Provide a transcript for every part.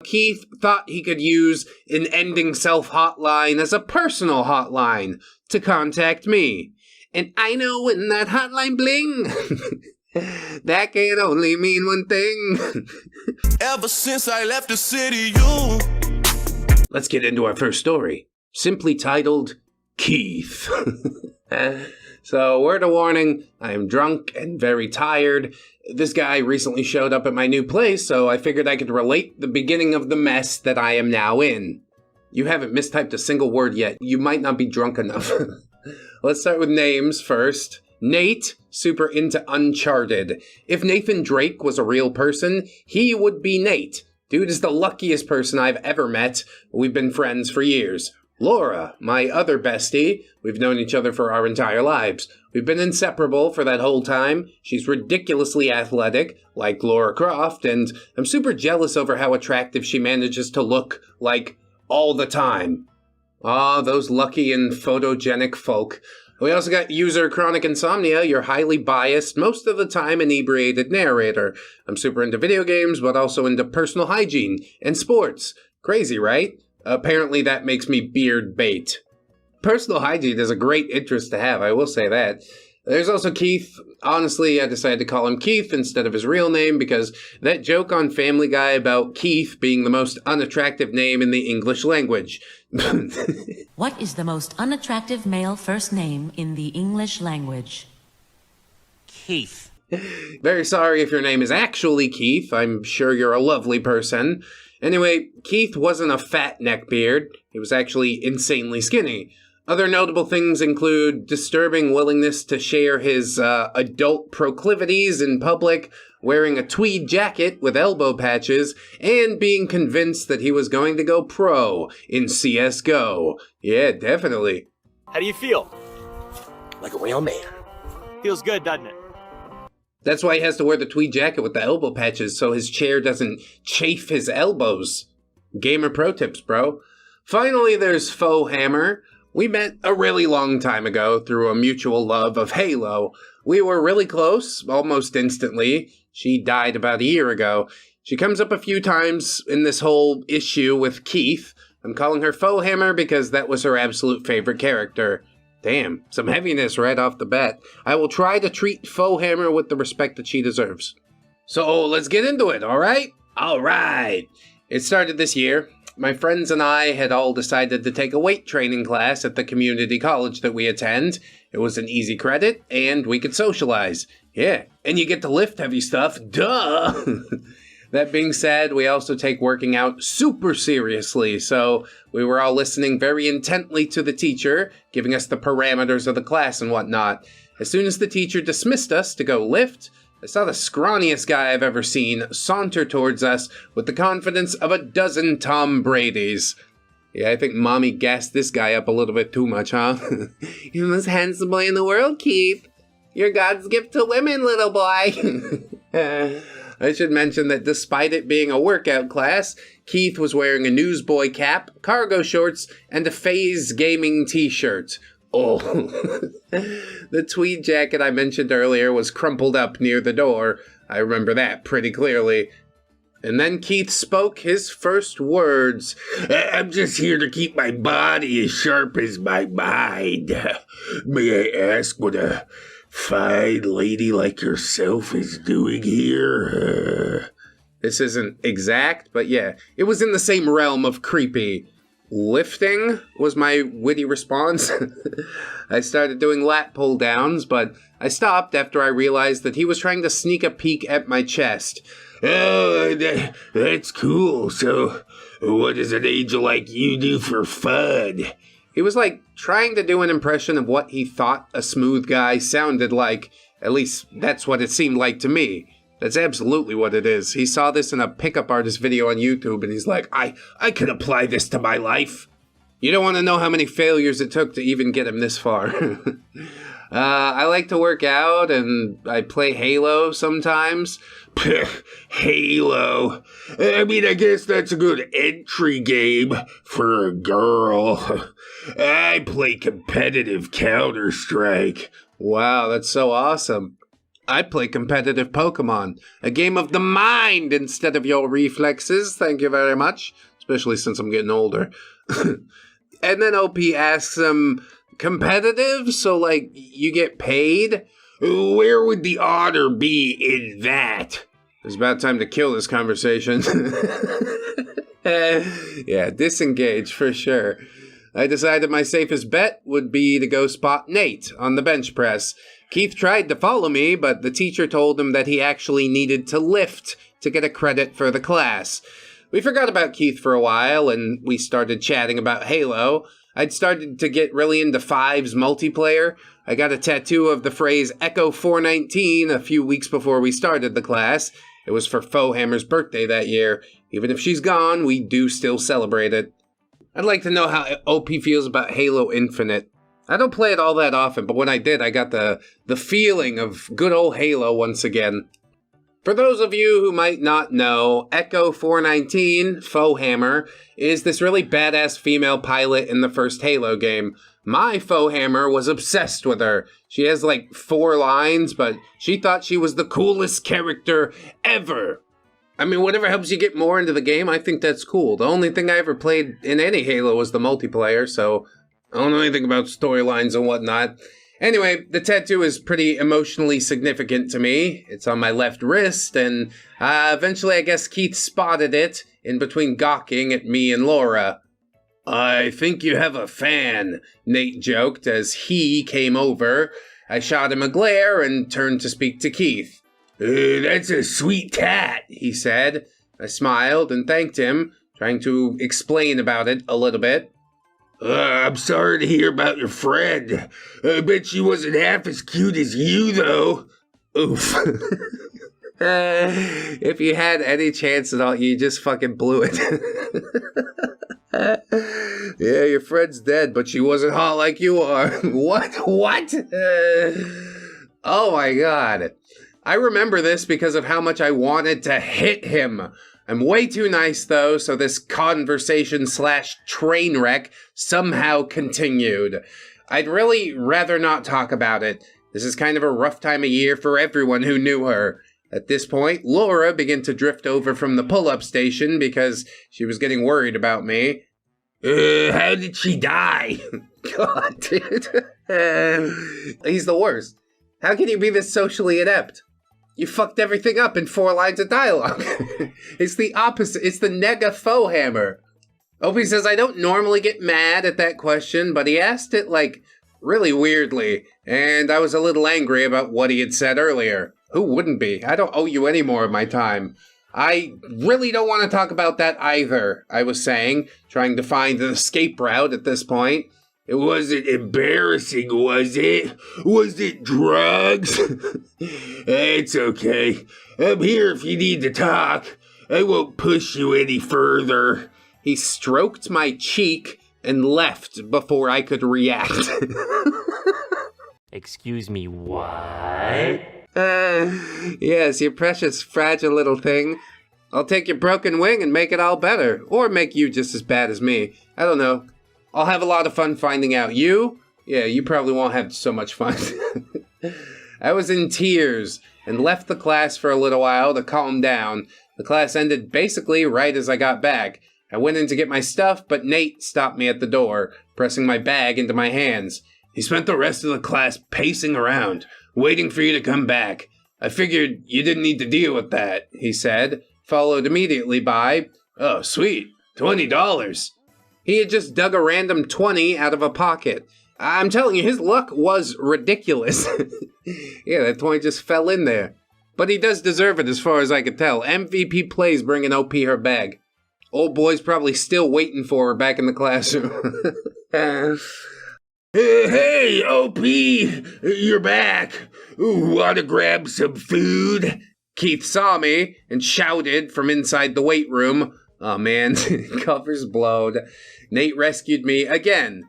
Keith thought he could use an ending self hotline as a personal hotline to contact me. And I know when that hotline bling, that can only mean one thing. Ever since I left the city, you... Let's get into our first story, simply titled, Keith. So, word of warning, I am drunk and very tired. This guy recently showed up at my new place, so I figured I could relate the beginning of the mess that I am now in. You haven't mistyped a single word yet. You might not be drunk enough. Let's start with names first. Nate, super into Uncharted. If Nathan Drake was a real person, he would be Nate. Dude is the luckiest person I've ever met. We've been friends for years. Laura, my other bestie. We've known each other for our entire lives. We've been inseparable for that whole time. She's ridiculously athletic, like Laura Croft, and I'm super jealous over how attractive she manages to look, like, all the time. Ah, those lucky and photogenic folk. We also got user Chronic Insomnia, your highly biased, most of the time inebriated narrator. I'm super into video games, but also into personal hygiene and sports. Crazy, right? Apparently that makes me beard bait. Personal hygiene is a great interest to have, I will say that. There's also Keith. Honestly, I decided to call him Keith instead of his real name because that joke on Family Guy about Keith being the most unattractive name in the English language. What is the most unattractive male first name in the English language? Keith. Very sorry if your name is actually Keith. I'm sure you're a lovely person. Anyway, Keith wasn't a fat neckbeard. He was actually insanely skinny. Other notable things include disturbing willingness to share his adult proclivities in public, wearing a tweed jacket with elbow patches, and being convinced that he was going to go pro in CSGO. Yeah, definitely. How do you feel? Like a real man. Feels good, doesn't it? That's why he has to wear the tweed jacket with the elbow patches so his chair doesn't chafe his elbows. Gamer pro tips, bro. Finally, there's Faux Hammer. We met a really long time ago through a mutual love of Halo. We were really close, almost instantly. She died about a year ago. She comes up a few times in this whole issue with Keith. I'm calling her Faux Hammer because that was her absolute favorite character. Damn, some heaviness right off the bat. I will try to treat Faux Hammer with the respect that she deserves. So let's get into it, alright? Alright. It started this year. My friends and I had all decided to take a weight training class at the community college that we attend. It was an easy credit, and we could socialize. Yeah, and you get to lift heavy stuff, duh! That being said, we also take working out super seriously, so we were all listening very intently to the teacher, giving us the parameters of the class and whatnot. As soon as the teacher dismissed us to go lift, I saw the scrawniest guy I've ever seen saunter towards us with the confidence of a dozen Tom Bradys. Yeah, I think Mommy gassed this guy up a little bit too much, huh? You're the most handsome boy in the world, Keith. You're God's gift to women, little boy. I should mention that despite it being a workout class, Keith was wearing a newsboy cap, cargo shorts, and a FaZe gaming t-shirt. Oh, the tweed jacket I mentioned earlier was crumpled up near the door. I remember that pretty clearly. And then Keith spoke his first words. I'm just here to keep my body as sharp as my mind. May I ask what a fine lady like yourself is doing here? This isn't exact, but yeah, it was in the same realm of creepy. Lifting was my witty response. I started doing lat pull downs, but I stopped after I realized that he was trying to sneak a peek at my chest. Oh, that's cool. So, what does an angel like you do for fun? He was like trying to do an impression of what he thought a smooth guy sounded like. At least that's what it seemed like to me. That's absolutely what it is. He saw this in a pickup artist video on YouTube and he's like, I could apply this to my life. You don't want to know how many failures it took to even get him this far. I like to work out and I play Halo sometimes. Halo. I mean, I guess that's a good entry game for a girl. I play competitive Counter-Strike. Wow, that's so awesome. I play competitive Pokemon, a game of the mind instead of your reflexes, thank you very much, especially since I'm getting older. And then OP asks him, competitive? So, like, you get paid? Where would the honor be in that? It's about time to kill this conversation. Yeah, disengage for sure. I decided my safest bet would be to go spot Nate on the bench press. Keith tried to follow me, but the teacher told him that he actually needed to lift to get a credit for the class. We forgot about Keith for a while, and we started chatting about Halo. I'd started to get really into Fives multiplayer. I got a tattoo of the phrase Echo 419 a few weeks before we started the class. It was for Fohammer's birthday that year. Even if she's gone, we do still celebrate it. I'd like to know how OP feels about Halo Infinite. I don't play it all that often, but when I did, I got the feeling of good old Halo once again. For those of you who might not know, Echo 419, Fohammer, is this really badass female pilot in the first Halo game. My Fohammer was obsessed with her. She has like 4 lines, but she thought she was the coolest character ever. I mean, whatever helps you get more into the game, I think that's cool. The only thing I ever played in any Halo was the multiplayer, so I don't know anything about storylines and whatnot. Anyway, the tattoo is pretty emotionally significant to me. It's on my left wrist, and eventually I guess Keith spotted it in between gawking at me and Laura. I think you have a fan, Nate joked as he came over. I shot him a glare and turned to speak to Keith. That's a sweet tat, he said. I smiled and thanked him, trying to explain about it a little bit. I'm sorry to hear about your friend. I bet she wasn't half as cute as you, though. Oof. If you had any chance at all, you just fucking blew it. Yeah, your friend's dead, but she wasn't hot like you are. What? Oh my god. I remember this because of how much I wanted to hit him. I'm way too nice, though, so this conversation/train wreck somehow continued. I'd really rather not talk about it. This is kind of a rough time of year for everyone who knew her. At this point, Laura began to drift over from the pull-up station because she was getting worried about me. How did she die? God, dude. He's the worst. How can you be this socially inept? You fucked everything up in 4 lines of dialogue. It's the opposite. It's the nega Fohammer. Opie says, I don't normally get mad at that question, but he asked it, like, really weirdly, and I was a little angry about what he had said earlier. Who wouldn't be? I don't owe you any more of my time. I really don't want to talk about that either, I was saying, trying to find an escape route at this point. It wasn't embarrassing, was it? Was it drugs? It's okay. I'm here if you need to talk. I won't push you any further. He stroked my cheek and left before I could react. Excuse me, what? Yes, you precious, fragile little thing. I'll take your broken wing and make it all better. Or make you just as bad as me. I don't know. I'll have a lot of fun finding out. You? Yeah, you probably won't have so much fun. I was in tears and left the class for a little while to calm down. The class ended basically right as I got back. I went in to get my stuff, but Nate stopped me at the door, pressing my bag into my hands. He spent the rest of the class pacing around, waiting for you to come back. I figured you didn't need to deal with that, he said, followed immediately by, oh, sweet, $20. He had just dug a random 20 out of a pocket. I'm telling you, his luck was ridiculous. Yeah, that 20 just fell in there. But he does deserve it as far as I could tell. MVP plays bringing OP her bag. Old boy's probably still waiting for her back in the classroom. Hey, OP, you're back. Want to grab some food? Keith saw me and shouted from inside the weight room. Oh man, cover's blown. Nate rescued me again.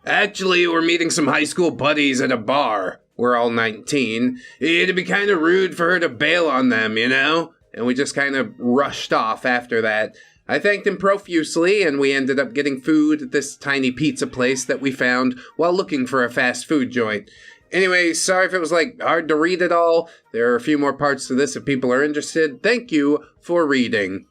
Actually, we're meeting some high school buddies at a bar. We're all 19. It'd be kind of rude for her to bail on them, you know? And we just kind of rushed off after that. I thanked him profusely, and we ended up getting food at this tiny pizza place that we found while looking for a fast food joint. Anyway, sorry if it was hard to read it all. There are a few more parts to this if people are interested. Thank you for reading.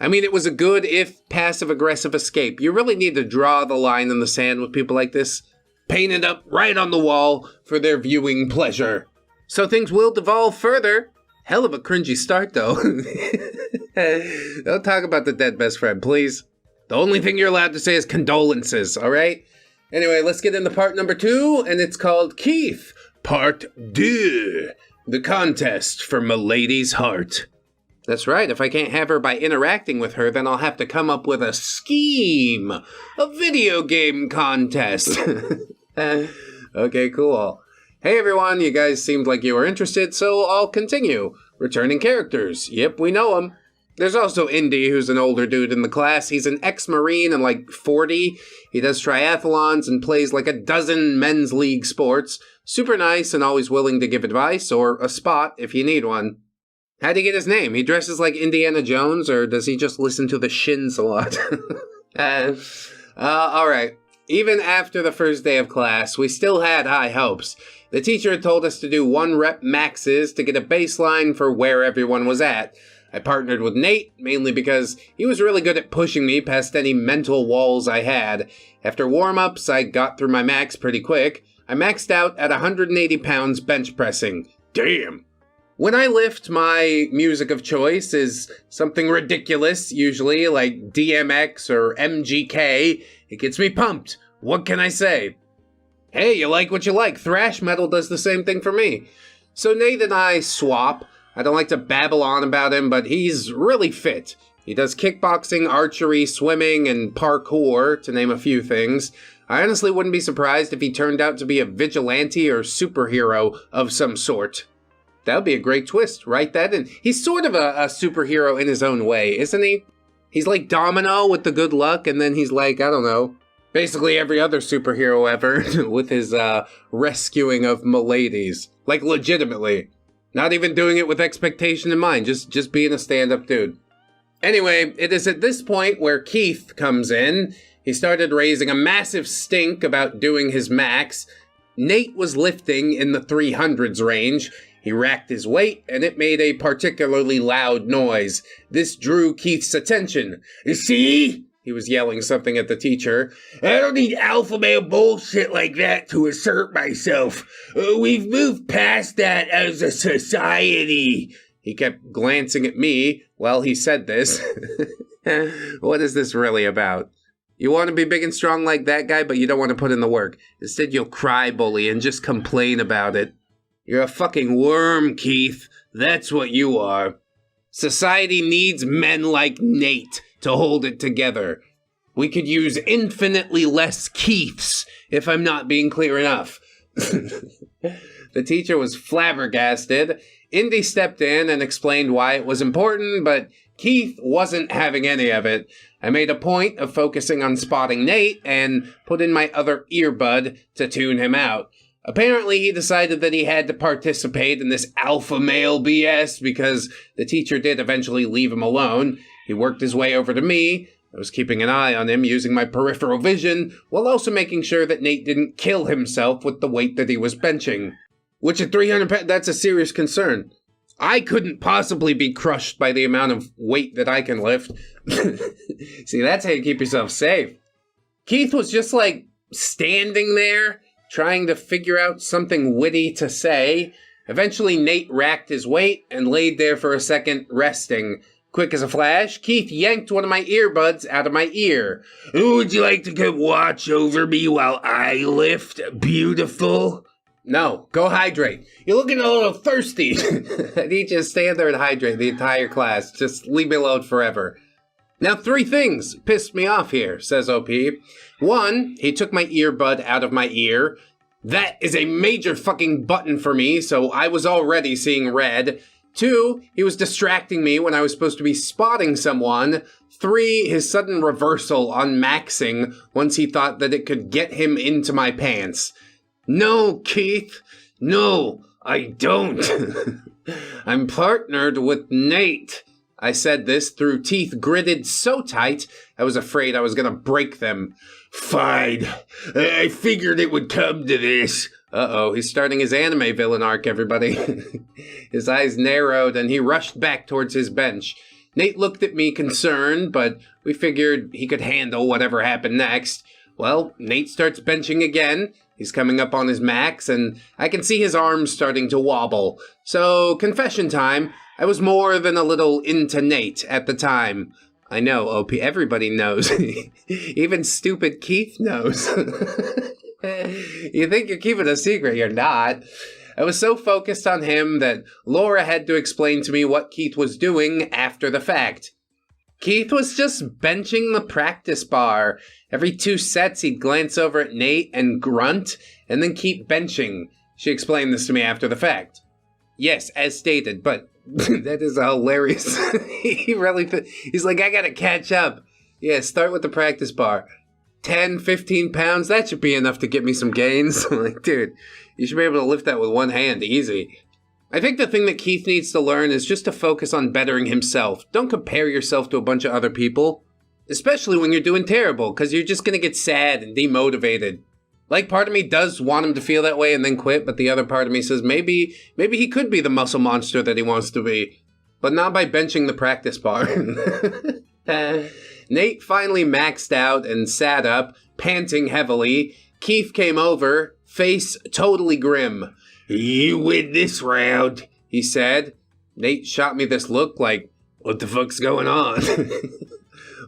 I mean, it was a good, if passive-aggressive escape. You really need to draw the line in the sand with people like this. Paint it up right on the wall for their viewing pleasure. So things will devolve further. Hell of a cringy start, though. Don't talk about the dead best friend, please. The only thing you're allowed to say is condolences, all right? Anyway, let's get into part number 2, and it's called Keith, Part 2. The contest for Milady's heart. That's right, if I can't have her by interacting with her, then I'll have to come up with a scheme. A video game contest. Okay, cool. Hey everyone, you guys seemed like you were interested, so I'll continue. Returning characters. Yep, we know them. There's also Indy, who's an older dude in the class. He's an ex-Marine and 40. He does triathlons and plays a dozen men's league sports. Super nice and always willing to give advice or a spot if you need one. How'd he get his name? He dresses like Indiana Jones, or does he just listen to the Shins a lot? Alright. Even after the first day of class, we still had high hopes. The teacher had told us to do 1-rep maxes to get a baseline for where everyone was at. I partnered with Nate, mainly because he was really good at pushing me past any mental walls I had. After warm-ups, I got through my max pretty quick. I maxed out at 180 pounds bench pressing. Damn! When I lift, my music of choice is something ridiculous, usually like DMX or MGK. It gets me pumped. What can I say? Hey, you like what you like. Thrash metal does the same thing for me. So Nate and I swap. I don't like to babble on about him, but he's really fit. He does kickboxing, archery, swimming, and parkour, to name a few things. I honestly wouldn't be surprised if he turned out to be a vigilante or superhero of some sort. That would be a great twist. Write that in. He's sort of a superhero in his own way, isn't he? He's like Domino with the good luck, and then he's I don't know, basically every other superhero ever with his rescuing of miladies. Legitimately. Not even doing it with expectation in mind, just being a stand-up dude. Anyway, it is at this point where Keith comes in. He started raising a massive stink about doing his max. Nate was lifting in the 300s range. He racked his weight, and it made a particularly loud noise. This drew Keith's attention. You see? He was yelling something at the teacher. I don't need alpha male bullshit like that to assert myself. We've moved past that as a society. He kept glancing at me while he said this. What is this really about? You want to be big and strong like that guy, but you don't want to put in the work. Instead, you'll cry bully and just complain about it. You're a fucking worm, Keith. That's what you are. Society needs men like Nate to hold it together. We could use infinitely less Keiths, if I'm not being clear enough. The teacher was flabbergasted. Indy stepped in and explained why it was important, but Keith wasn't having any of it. I made a point of focusing on spotting Nate and put in my other earbud to tune him out. Apparently, he decided that he had to participate in this alpha male BS because the teacher did eventually leave him alone. He worked his way over to me. I was keeping an eye on him using my peripheral vision, while also making sure that Nate didn't kill himself with the weight that he was benching. Which at 300 pounds, that's a serious concern. I couldn't possibly be crushed by the amount of weight that I can lift. See, that's how you keep yourself safe. Keith was just standing there, trying to figure out something witty to say. Eventually, Nate racked his weight and laid there for a second, resting. Quick as a flash, Keith yanked one of my earbuds out of my ear. Would you like to come watch over me while I lift, beautiful? No, go hydrate. You're looking a little thirsty. I need you to stand there and hydrate the entire class. Just leave me alone forever. Now, 3 things pissed me off here, says OP. 1, he took my earbud out of my ear. That is a major fucking button for me, so I was already seeing red. 2, he was distracting me when I was supposed to be spotting someone. 3, his sudden reversal on maxing once he thought that it could get him into my pants. No, Keith. No, I don't. I'm partnered with Nate. I said this through teeth gritted so tight, I was afraid I was gonna break them. Fine. I figured it would come to this. Uh-oh, he's starting his anime villain arc, everybody. His eyes narrowed, and he rushed back towards his bench. Nate looked at me concerned, but we figured he could handle whatever happened next. Well, Nate starts benching again. He's coming up on his max, and I can see his arms starting to wobble. So, confession time, I was more than a little into Nate at the time. I know, OP, everybody knows. Even stupid Keith knows. You think you're keeping a secret, you're not. I was so focused on him that Laura had to explain to me what Keith was doing after the fact. Keith was just benching the practice bar. Every 2 sets, he'd glance over at Nate and grunt, and then keep benching. She explained this to me after the fact. Yes, as stated, but that is hilarious. He's like, I gotta catch up. Yeah, start with the practice bar. 10, 15 pounds, that should be enough to get me some gains. Like, dude, you should be able to lift that with one hand, easy. I think the thing that Keith needs to learn is just to focus on bettering himself. Don't compare yourself to a bunch of other people. Especially when you're doing terrible, because you're just going to get sad and demotivated. Like, part of me does want him to feel that way and then quit, but the other part of me says maybe he could be the muscle monster that he wants to be. But not by benching the practice bar. Nate finally maxed out and sat up, panting heavily. Keith came over, face totally grim. You win this round, he said. Nate shot me this look like, what the fuck's going on?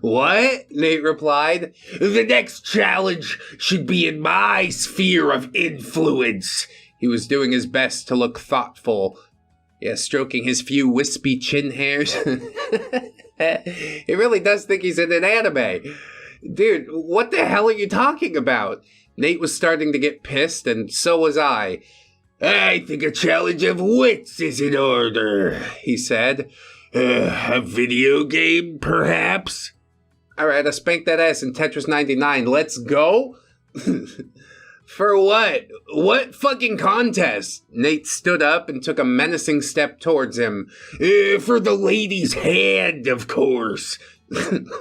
What? Nate replied. The next challenge should be in my sphere of influence. He was doing his best to look thoughtful. Yeah, stroking his few wispy chin hairs. He really does think he's in an anime. Dude, what the hell are you talking about? Nate was starting to get pissed, and so was I. I think a challenge of wits is in order, he said. A video game, perhaps? Alright, I spanked that ass in Tetris 99. Let's go? For what? What fucking contest? Nate stood up and took a menacing step towards him. For the lady's hand, of course.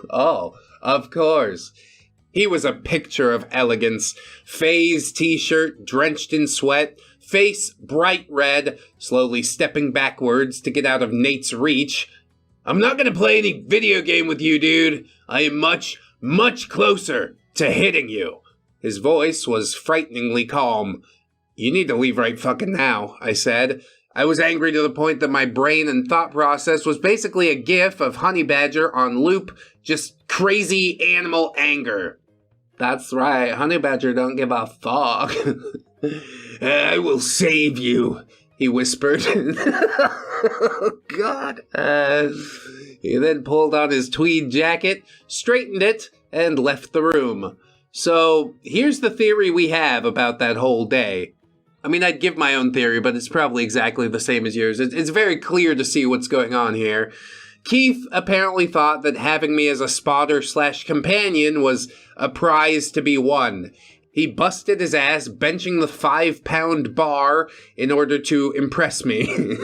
Oh, of course. He was a picture of elegance. Phase t-shirt, drenched in sweat, face bright red, slowly stepping backwards to get out of Nate's reach. I'm not gonna play any video game with you, dude. I am much, much closer to hitting you. His voice was frighteningly calm. You need to leave right fucking now, I said. I was angry to the point that my brain and thought process was basically a gif of Honey Badger on loop, just crazy animal anger. That's right, Honey Badger don't give a fuck. I will save you, he whispered. Oh, God. He then pulled on his tweed jacket, straightened it, and left the room. So, here's the theory we have about that whole day. I mean, I'd give my own theory, but it's probably exactly the same as yours. It's very clear to see what's going on here. Keith apparently thought that having me as a spotter/companion was a prize to be won. He busted his ass benching the 5-pound bar in order to impress me.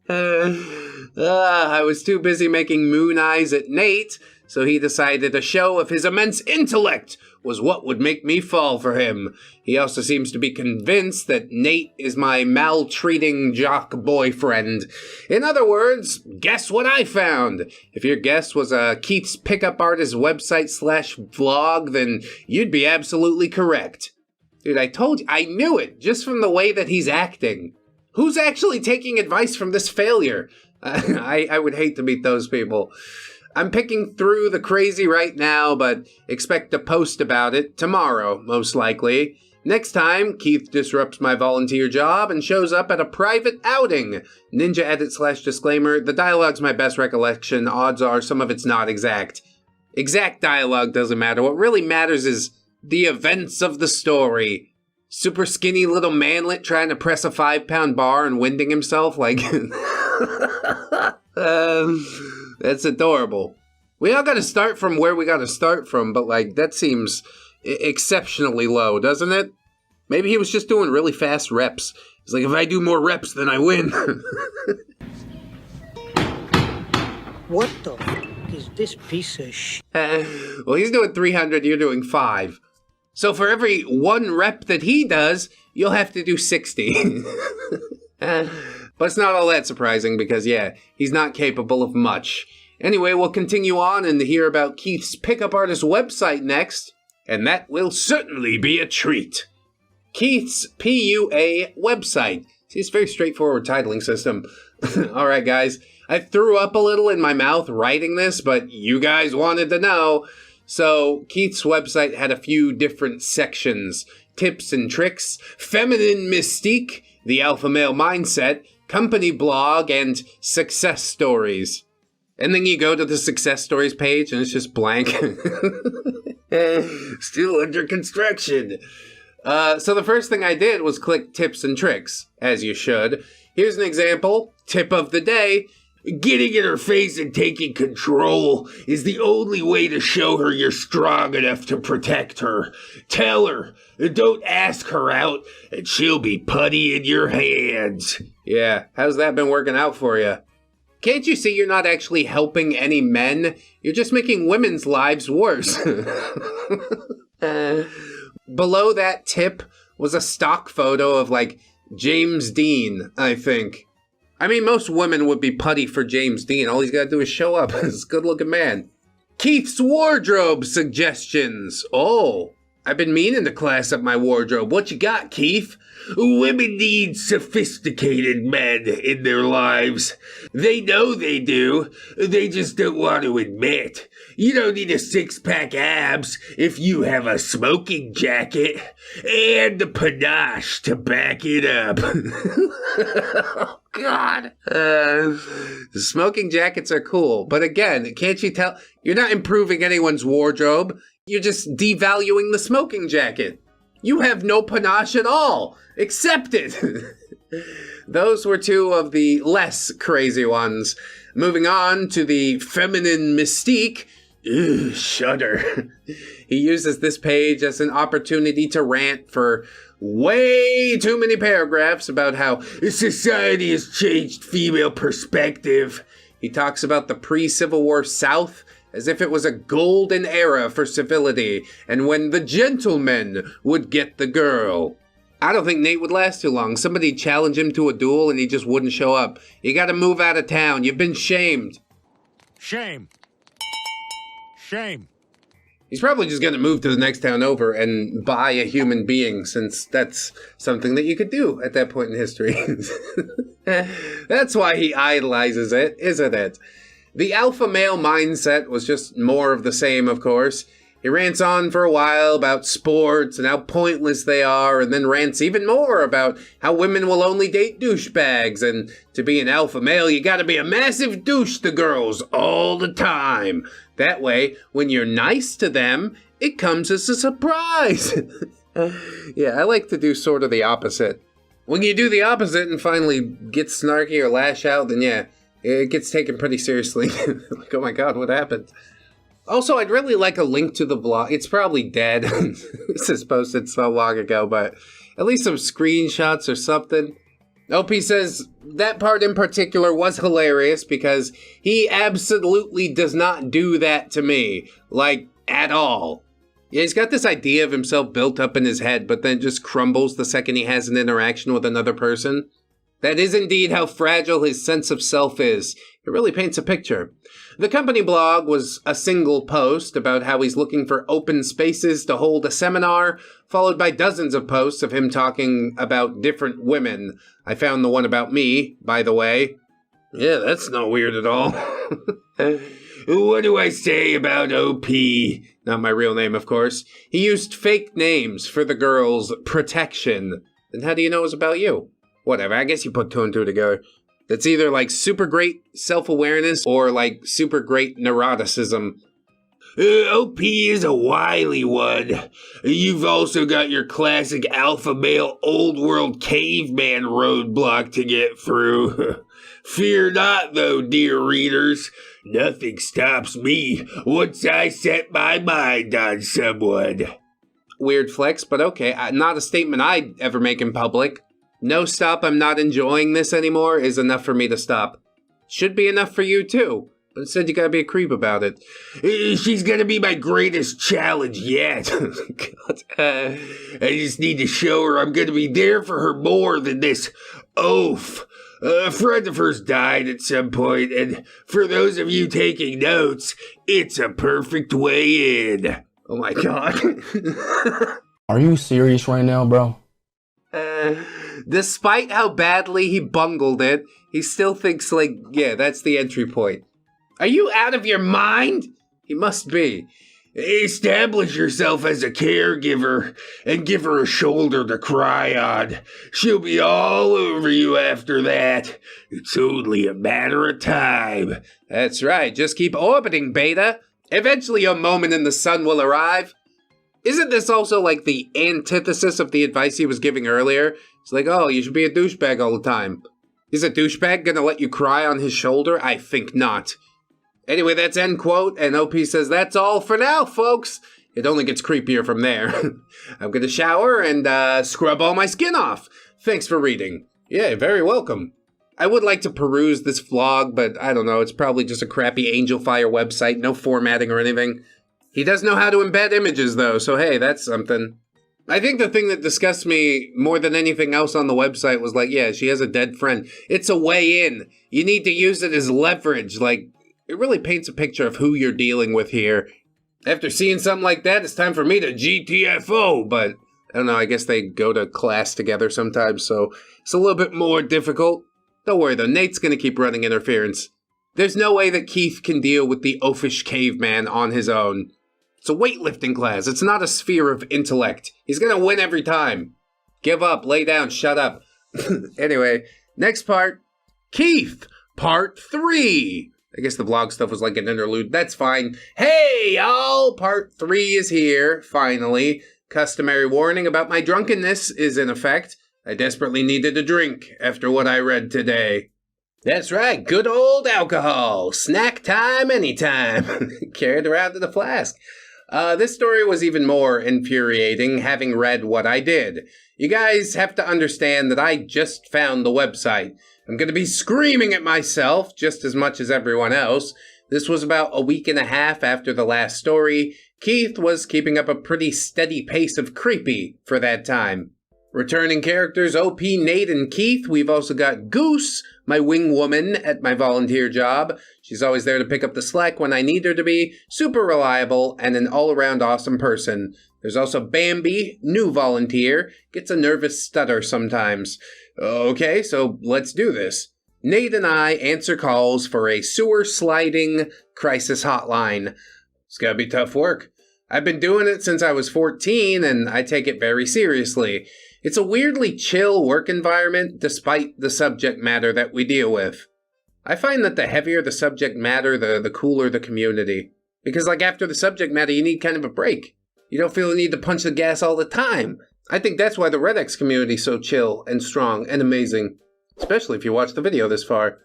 I was too busy making moon eyes at Nate, so he decided a show of his immense intellect was what would make me fall for him. He also seems to be convinced that Nate is my maltreating jock boyfriend. In other words, guess what I found? If your guess was a Keith's Pickup Artist website/vlog, then you'd be absolutely correct. Dude, I told you, I knew it, just from the way that he's acting. Who's actually taking advice from this failure? I would hate to meet those people. I'm picking through the crazy right now, but expect to post about it tomorrow, most likely. Next time, Keith disrupts my volunteer job and shows up at a private outing. Ninja edit/disclaimer, the dialogue's my best recollection. Odds are some of it's not exact. Exact dialogue doesn't matter. What really matters is the events of the story. Super skinny little manlet trying to press a 5-pound bar and winding himself like... That's adorable. We all gotta start from where we gotta start from, but like, that seems exceptionally low, doesn't it? Maybe he was just doing really fast reps. He's like, if I do more reps, then I win. What the f*** is this piece of sh**? Well, he's doing 300, you're doing 5. So for every 1 rep that he does, you'll have to do 60. But it's not all that surprising because, yeah, he's not capable of much. Anyway, we'll continue on and hear about Keith's pickup artist website next, and that will certainly be a treat. Keith's PUA website. See, it's a very straightforward titling system. Alright, guys. I threw up a little in my mouth writing this, but you guys wanted to know. So, Keith's website had a few different sections. Tips and tricks, feminine mystique, the alpha male mindset, company blog, and success stories. And then you go to the success stories page and it's just blank. Still under construction. So the first thing I did was click tips and tricks, as you should. Here's an example. Tip of the day. Getting in her face and taking control is the only way to show her you're strong enough to protect her. Tell her, don't ask her out, and she'll be putty in your hands. Yeah, how's that been working out for you? Can't you see you're not actually helping any men? You're just making women's lives worse. Below that tip was a stock photo of, like, James Dean, I think. I mean, most women would be putty for James Dean. All he's got to do is show up. He's a good-looking man. Keith's wardrobe suggestions. Oh, I've been meaning to class up my wardrobe. What you got, Keith? Women need sophisticated men in their lives. They know they do. They just don't want to admit. You don't need a six-pack abs if you have a smoking jacket and the panache to back it up. Oh, God. Smoking jackets are cool. But again, can't you tell? You're not improving anyone's wardrobe. You're just devaluing the smoking jacket. You have no panache at all. Accept it. Those were two of the less crazy ones. Moving on to the feminine mystique. Ugh, shudder. He uses this page as an opportunity to rant for way too many paragraphs about how society has changed female perspective. He talks about the pre-Civil War South as if it was a golden era for civility, and when the gentleman would get the girl. I don't think Nate would last too long. Somebody'd challenge him to a duel and he just wouldn't show up. You gotta move out of town. You've been shamed. Shame. Shame. He's probably just gonna move to the next town over and buy a human being, since that's something that you could do at that point in history. That's why he idolizes it, isn't it? The alpha male mindset was just more of the same, of course. He rants on for a while about sports and how pointless they are, and then rants even more about how women will only date douchebags, and to be an alpha male, you gotta be a massive douche to girls all the time. That way, when you're nice to them, it comes as a surprise. Yeah, I like to do sort of the opposite. When you do the opposite and finally get snarky or lash out, then yeah, it gets taken pretty seriously. Like, oh my god, what happened? Also, I'd really like a link to the vlog. It's probably dead. This is posted so long ago, but at least some screenshots or something. OP says that part in particular was hilarious because he absolutely does not do that to me. Like, at all. Yeah, he's got this idea of himself built up in his head, but then just crumbles the second he has an interaction with another person. That is indeed how fragile his sense of self is. It really paints a picture. The company blog was a single post about how he's looking for open spaces to hold a seminar, followed by dozens of posts of him talking about different women. I found the one about me, by the way. Yeah, that's not weird at all. What do I say about OP? Not my real name, of course. He used fake names for the girl's protection. Then how do you know it was about you? Whatever, I guess you put two and two together. That's either like super great self-awareness or like super great neuroticism. OP is a wily one. You've also got your classic alpha male old world caveman roadblock to get through. Fear not, though, dear readers. Nothing stops me once I set my mind on someone. Weird flex, but okay. Not a statement I'd ever make in public. No stop, I'm not enjoying this anymore is enough for me to stop. Should be enough for you too. But instead, you gotta be a creep about it. She's gonna be my greatest challenge yet. God. I just need to show her I'm gonna be there for her more than this oaf. A friend of hers died at some point, and for those of you taking notes, it's a perfect way in. Oh my God. Are you serious right now, bro? Despite how badly he bungled it, he still thinks like, yeah, that's the entry point. Are you out of your mind? He must be. Establish yourself as a caregiver and give her a shoulder to cry on. She'll be all over you after that. It's only a matter of time. That's right, just keep orbiting, Beta. Eventually your moment in the sun will arrive. Isn't this also like the antithesis of the advice he was giving earlier? It's like, oh, you should be a douchebag all the time. Is a douchebag gonna let you cry on his shoulder? I think not. Anyway, that's end quote, and OP says, that's all for now, folks. It only gets creepier from there. I'm gonna shower and scrub all my skin off. Thanks for reading. Yeah, very welcome. I would like to peruse this vlog, but I don't know, it's probably just a crappy Angel Fire website, no formatting or anything. He does know how to embed images, though, so hey, that's something. I think the thing that disgusts me more than anything else on the website was like, yeah, she has a dead friend. It's a way in. You need to use it as leverage, like... It really paints a picture of who you're dealing with here. After seeing something like that, it's time for me to GTFO, but I don't know, I guess they go to class together sometimes, so it's a little bit more difficult. Don't worry though, Nate's gonna keep running interference. There's no way that Keith can deal with the oafish caveman on his own. It's a weightlifting class, it's not a sphere of intellect. He's gonna win every time. Give up, lay down, shut up. Anyway, next part, Keith, part 3. I guess the vlog stuff was like an interlude. That's fine. Hey, y'all! Part 3 is here, finally. Customary warning about my drunkenness is in effect. I desperately needed a drink after what I read today. That's right, good old alcohol. Snack time anytime. Carried around in a flask. This story was even more infuriating having read what I did. You guys have to understand that I just found the website. I'm going to be screaming at myself just as much as everyone else. This was about a week and a half after the last story. Keith was keeping up a pretty steady pace of creepy for that time. Returning characters OP, Nate, and Keith. We've also got Goose, my wing woman at my volunteer job. She's always there to pick up the slack when I need her to be, super reliable, and an all-around awesome person. There's also Bambi, new volunteer, gets a nervous stutter sometimes. Okay, so let's do this. Nate and I answer calls for a sewer sliding crisis hotline. It's gotta be tough work. I've been doing it since I was 14, and I take it very seriously. It's a weirdly chill work environment, despite the subject matter that we deal with. I find that the heavier the subject matter, the cooler the community. Because like after the subject matter, you need kind of a break. You don't feel the need to punch the gas all the time. I think that's why the ReddX community is so chill and strong and amazing. Especially if you watch the video this far.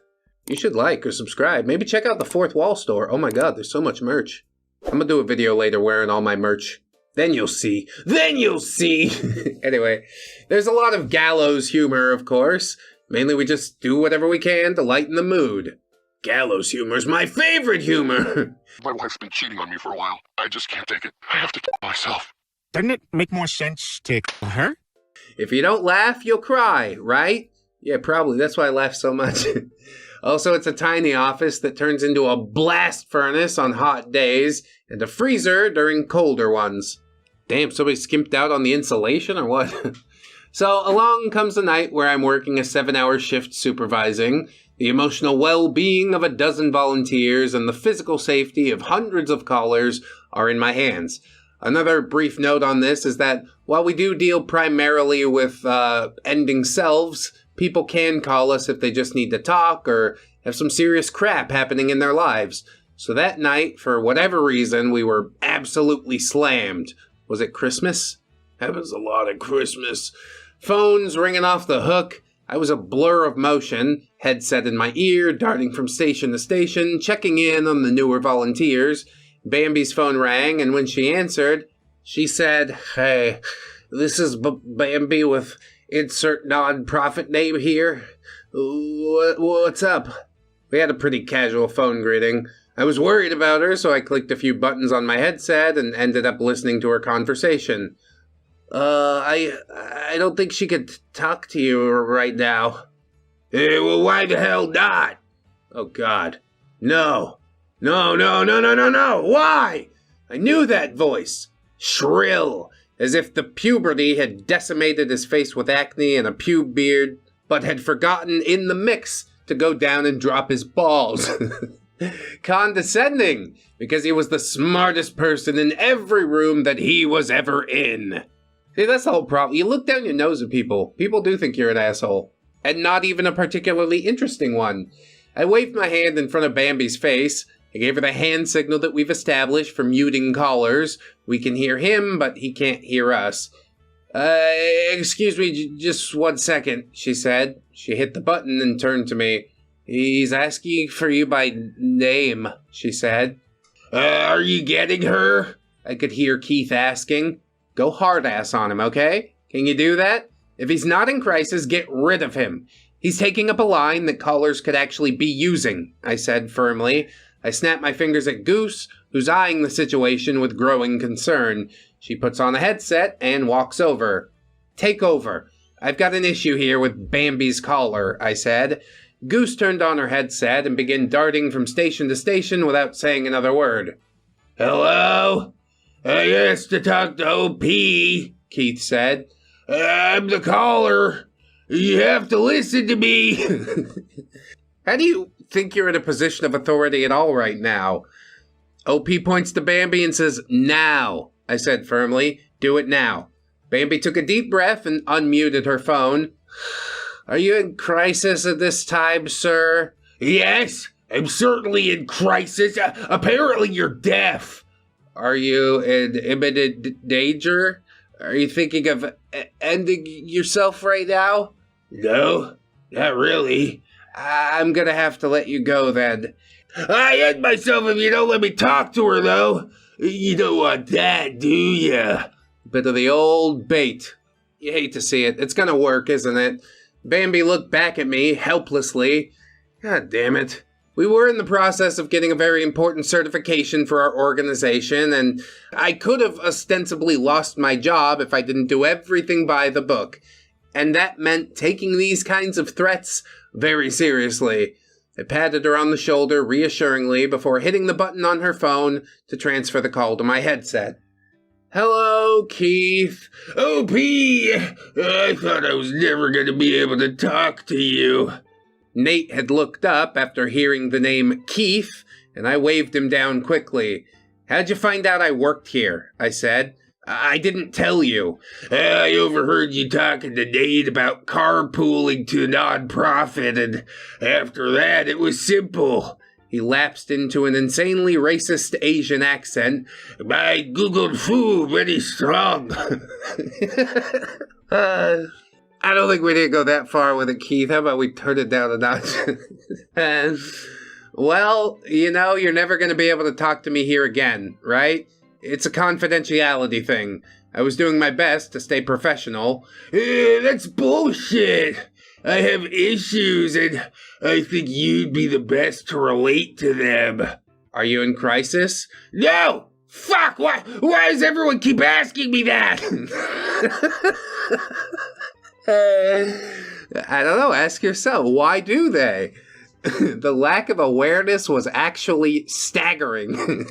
You should like or subscribe. Maybe check out the Fourth Wall store. Oh my god, there's so much merch. I'm gonna do a video later wearing all my merch. Then you'll see. Then you'll see! Anyway, there's a lot of gallows humor, of course. Mainly we just do whatever we can to lighten the mood. Gallows humor's my favorite humor! My wife's been cheating on me for a while. I just can't take it. I have to myself. Doesn't it make more sense to kill her? If you don't laugh, you'll cry, right? Yeah, probably. That's why I laugh so much. Also, it's a tiny office that turns into a blast furnace on hot days and a freezer during colder ones. Damn, somebody skimped out on the insulation or what? So along comes the night where I'm working a 7-hour shift supervising. The emotional well-being of a dozen volunteers and the physical safety of hundreds of callers are in my hands. Another brief note on this is that while we do deal primarily with ending selves, people can call us if they just need to talk or have some serious crap happening in their lives. So that night, for whatever reason, we were absolutely slammed. Was it Christmas? Happens a lot at Christmas. Phones ringing off the hook. I was a blur of motion, headset in my ear, darting from station to station, checking in on the newer volunteers. Bambi's phone rang, and when she answered, she said, "Hey, this is Bambi with insert non-profit name here. What's up?" We had a pretty casual phone greeting. I was worried about her, so I clicked a few buttons on my headset and ended up listening to her conversation. I don't think she could talk to you right now. Well, why the hell not? Oh, God. No. No. Why? I knew that voice. Shrill, as if the puberty had decimated his face with acne and a pube beard, but had forgotten in the mix to go down and drop his balls. Condescending, because he was the smartest person in every room that he was ever in. See, that's the whole problem. You look down your nose at people. People do think you're an asshole. And not even a particularly interesting one. I waved my hand in front of Bambi's face. I gave her the hand signal that we've established for muting callers. We can hear him, but he can't hear us. Excuse me, just 1 second, she said. She hit the button and turned to me. He's asking for you by name, she said. Are you getting her? I could hear Keith asking. Go hard ass on him, okay? Can you do that? If he's not in crisis, get rid of him. He's taking up a line that callers could actually be using, I said firmly. I snapped my fingers at Goose, who's eyeing the situation with growing concern. She puts on a headset and walks over. Take over. I've got an issue here with Bambi's caller, I said. Goose turned on her headset and began darting from station to station without saying another word. Hello? I asked to talk to OP, Keith said. I'm the caller. You have to listen to me. How do you think you're in a position of authority at all right now? OP points to Bambi and says, now, I said firmly. Do it now. Bambi took a deep breath and unmuted her phone. Are you in crisis at this time, sir? Yes, I'm certainly in crisis. Apparently you're deaf. Are you in imminent danger? Are you thinking of ending yourself right now? No, not really. I'm gonna have to let you go then. I end myself if you don't let me talk to her, though. You don't want that, do ya? Bit of the old bait. You hate to see it. It's gonna work, isn't it? Bambi looked back at me, helplessly. God damn it. We were in the process of getting a very important certification for our organization, and I could have ostensibly lost my job if I didn't do everything by the book. And that meant taking these kinds of threats very seriously. I patted her on the shoulder reassuringly before hitting the button on her phone to transfer the call to my headset. Hello, Keith. OP! I thought I was never going to be able to talk to you. Nate had looked up after hearing the name Keith, and I waved him down quickly. How'd you find out I worked here? I said. I didn't tell you. I overheard you talking to Nate about carpooling to a non-profit, and after that it was simple. He lapsed into an insanely racist Asian accent. I googled food very strong. I don't think we need to go that far with it, Keith. How about we turn it down a notch? Well, you know, you're never going to be able to talk to me here again, right? It's a confidentiality thing. I was doing my best to stay professional. That's bullshit. I have issues, and I think you'd be the best to relate to them. Are you in crisis? No! Fuck! Why does everyone keep asking me that? I don't know. Ask yourself. Why do they? The lack of awareness was actually staggering.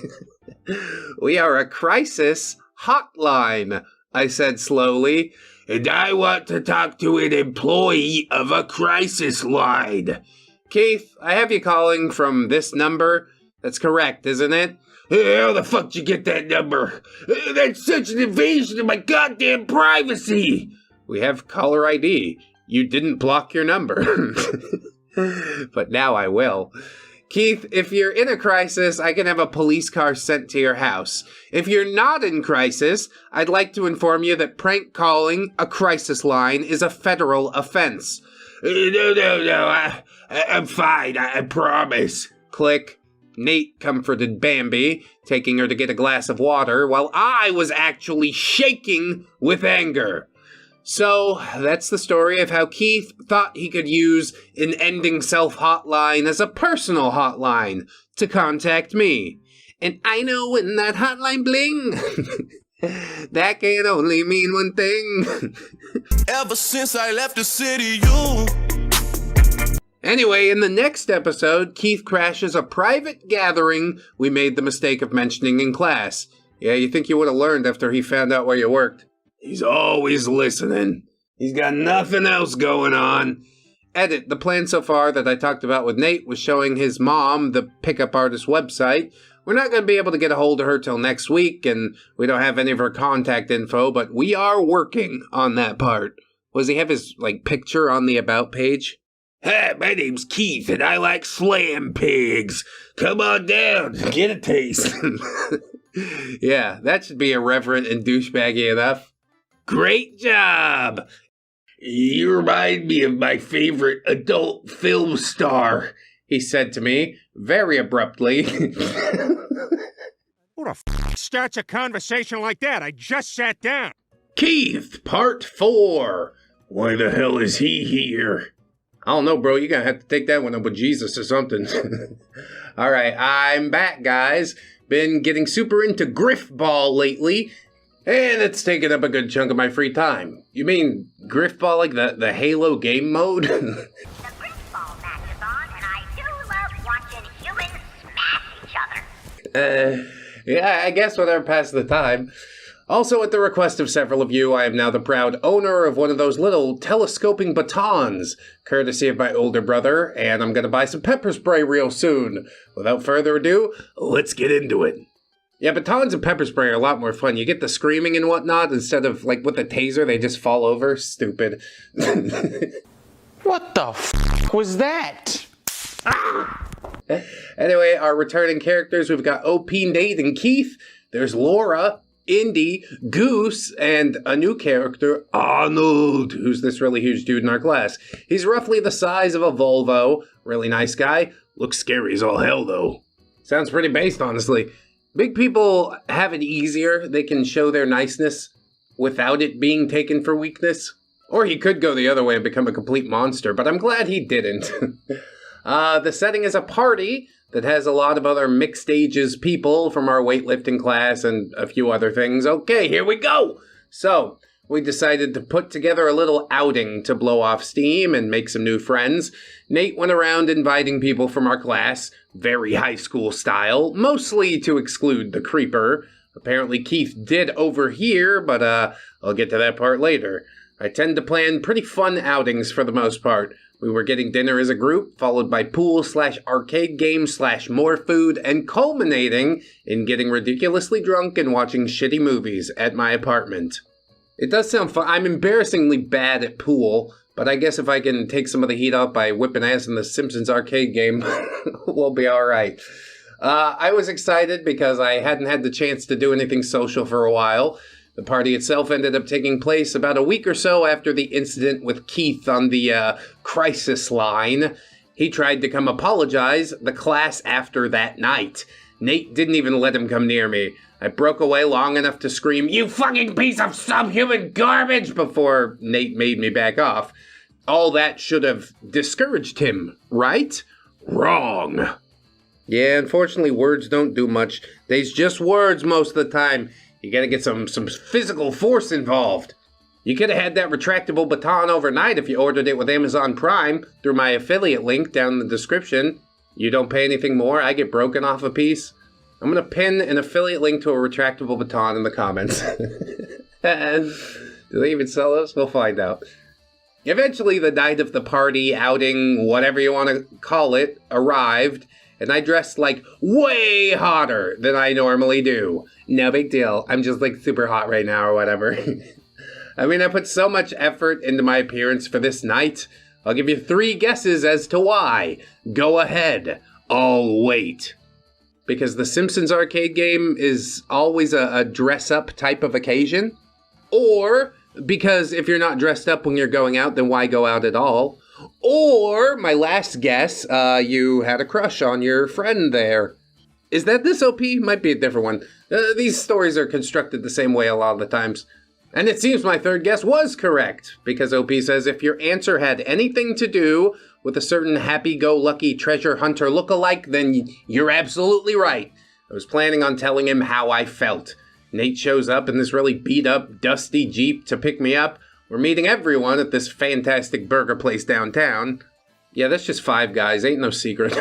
We are a crisis hotline, I said slowly. And I want to talk to an employee of a crisis line. Keith, I have you calling from this number. That's correct, isn't it? How the fuck did you get that number? That's such an invasion of my goddamn privacy. We have caller ID. You didn't block your number. But now I will. Keith, if you're in a crisis, I can have a police car sent to your house. If you're not in crisis, I'd like to inform you that prank calling a crisis line is a federal offense. No. I'm fine. I promise. Click. Nate comforted Bambi, taking her to get a glass of water, while I was actually shaking with anger. So, that's the story of how Keith thought he could use an ending self hotline as a personal hotline to contact me. And I know when that hotline bling, that can only mean one thing. Ever since I left the city, you. Anyway, in the next episode, Keith crashes a private gathering we made the mistake of mentioning in class. Yeah, you think you would have learned after he found out where you worked. He's always listening. He's got nothing else going on. Edit, the plan so far that I talked about with Nate was showing his mom the pickup artist website. We're not going to be able to get a hold of her till next week, and we don't have any of her contact info, but we are working on that part. Does he have his, picture on the About page? Hi, my name's Keith, and I like slam pigs. Come on down, get a taste. Yeah, that should be irreverent and douchebaggy enough. Great job! You remind me of my favorite adult film star, he said to me, very abruptly. Who the starts a conversation like that? I just sat down. Keith, part 4. Why the hell is he here? I don't know, bro. You're going to have to take that one up with Jesus or something. All right, I'm back, guys. Been getting super into Griffball lately, and it's taken up a good chunk of my free time. You mean Griffball like the Halo game mode? The Griffball match is on, and I do love watching humans smash each other. Yeah, I guess whatever passes the time. Also, at the request of several of you, I am now the proud owner of one of those little telescoping batons, courtesy of my older brother, and I'm going to buy some pepper spray real soon. Without further ado, let's get into it. Yeah, batons and pepper spray are a lot more fun. You get the screaming and whatnot instead of, with the taser, they just fall over. Stupid. What the was that? Anyway, our returning characters, we've got OP Nate and Keith. There's Laura, Indy, Goose, and a new character, Arnold, who's this really huge dude in our class. He's roughly the size of a Volvo. Really nice guy. Looks scary as all hell, though. Sounds pretty based, honestly. Big people have it easier. They can show their niceness without it being taken for weakness. Or he could go the other way and become a complete monster, but I'm glad he didn't. The setting is a party that has a lot of other mixed ages people from our weightlifting class and a few other things. Okay, here we go! So, we decided to put together a little outing to blow off steam and make some new friends. Nate went around inviting people from our class, very high school style, mostly to exclude the creeper. Apparently Keith did overhear, but I'll get to that part later. I tend to plan pretty fun outings for the most part. We were getting dinner as a group, followed by pool/arcade games/more food, and culminating in getting ridiculously drunk and watching shitty movies at my apartment. It does sound fun. I'm embarrassingly bad at pool, but I guess if I can take some of the heat off by whipping ass in the Simpsons arcade game, we'll be alright. I was excited because I hadn't had the chance to do anything social for a while. The party itself ended up taking place about a week or so after the incident with Keith on the crisis line. He tried to come apologize the class after that night. Nate didn't even let him come near me. I broke away long enough to scream, "You fucking piece of subhuman garbage!" before Nate made me back off. All that should have discouraged him, right? Wrong. Yeah, unfortunately, words don't do much. They's just words most of the time. You gotta get some physical force involved. You could have had that retractable baton overnight if you ordered it with Amazon Prime through my affiliate link down in the description. You don't pay anything more, I get broken off a piece. I'm gonna pin an affiliate link to a retractable baton in the comments. Do they even sell those? We'll find out. Eventually, the night of the party, outing, whatever you want to call it, arrived, and I dressed way hotter than I normally do. No big deal. I'm just super hot right now or whatever. I mean, I put so much effort into my appearance for this night. I'll give you 3 guesses as to why. Go ahead. I'll wait. Because the Simpsons arcade game is always a dress-up type of occasion. Or because if you're not dressed up when you're going out, then why go out at all? Or, my last guess, you had a crush on your friend there. Is that this OP? Might be a different one. These stories are constructed the same way a lot of the times. And it seems my third guess was correct, because OP says if your answer had anything to do with a certain happy-go-lucky treasure hunter lookalike, then you're absolutely right. I was planning on telling him how I felt. Nate shows up in this really beat-up, dusty Jeep to pick me up. We're meeting everyone at this fantastic burger place downtown. Yeah, that's just Five Guys, ain't no secret.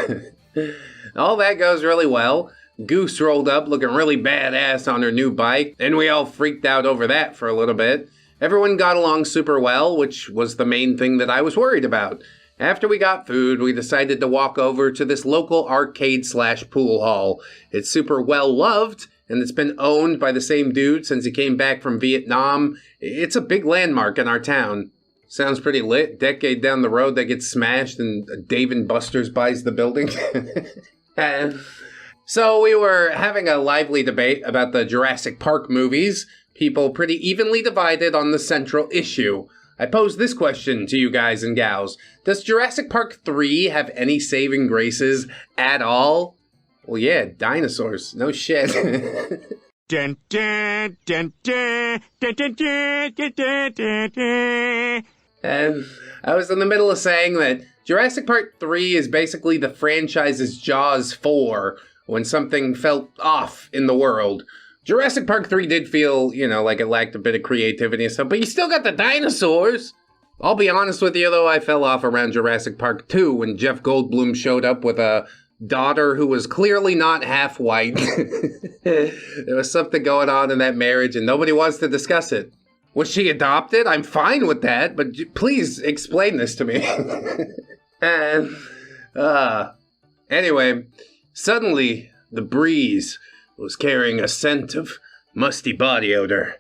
All that goes really well. Goose rolled up looking really badass on her new bike, and we all freaked out over that for a little bit. Everyone got along super well, which was the main thing that I was worried about. After we got food, we decided to walk over to this local arcade/pool hall. It's super well loved, and it's been owned by the same dude since he came back from Vietnam. It's a big landmark in our town. Sounds pretty lit. Decade down the road, they get smashed and Dave & Buster's buys the building. So we were having a lively debate about the Jurassic Park movies. People pretty evenly divided on the central issue. I posed this question to you guys and gals. Does Jurassic Park 3 have any saving graces at all? Well, yeah, dinosaurs. No shit. Dun, dun, dun, dun, dun, dun, dun, dun, dun, dun, dun. And I was in the middle of saying that Jurassic Park 3 is basically the franchise's Jaws 4 when something felt off in the world. Jurassic Park 3 did feel, like it lacked a bit of creativity and stuff, but you still got the dinosaurs. I'll be honest with you, though, I fell off around Jurassic Park 2 when Jeff Goldblum showed up with a daughter who was clearly not half white. There was something going on in that marriage and nobody wants to discuss it. Was she adopted? I'm fine with that, but please explain this to me. Anyway, suddenly the breeze was carrying a scent of musty body odor.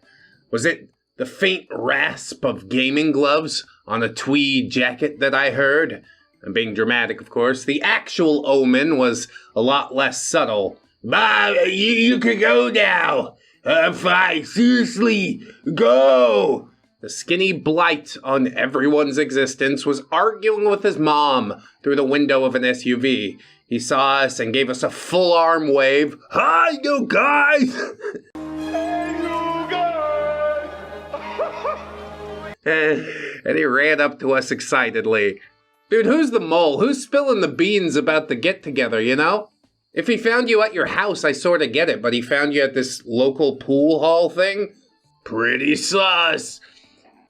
Was it the faint rasp of gaming gloves on a tweed jacket that I heard? I'm being dramatic, of course. The actual omen was a lot less subtle. Bob, you can go now. I'm fine. Seriously, go. The skinny blight on everyone's existence was arguing with his mom through the window of an SUV. He saw us and gave us a full arm wave. Hi, you guys. And he ran up to us excitedly. Dude, who's the mole? Who's spilling the beans about the get-together, If he found you at your house, I sort of get it, but he found you at this local pool hall thing? Pretty sus.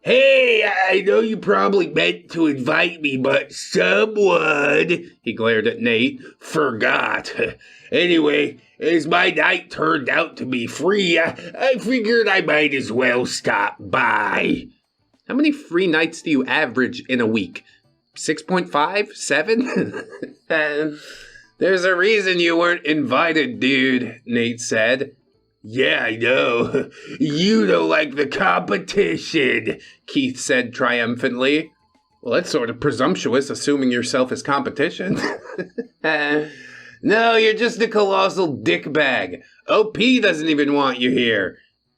Hey, I know you probably meant to invite me, but someone, he glared at Nate, forgot. Anyway, as my night turned out to be free, I figured I might as well stop by. How many free nights do you average in a week? 6.5? 7? There's a reason you weren't invited, dude, Nate said. Yeah, I know. You don't like the competition, Keith said triumphantly. Well, that's sort of presumptuous, assuming yourself as competition. No, you're just a colossal dickbag. OP doesn't even want you here.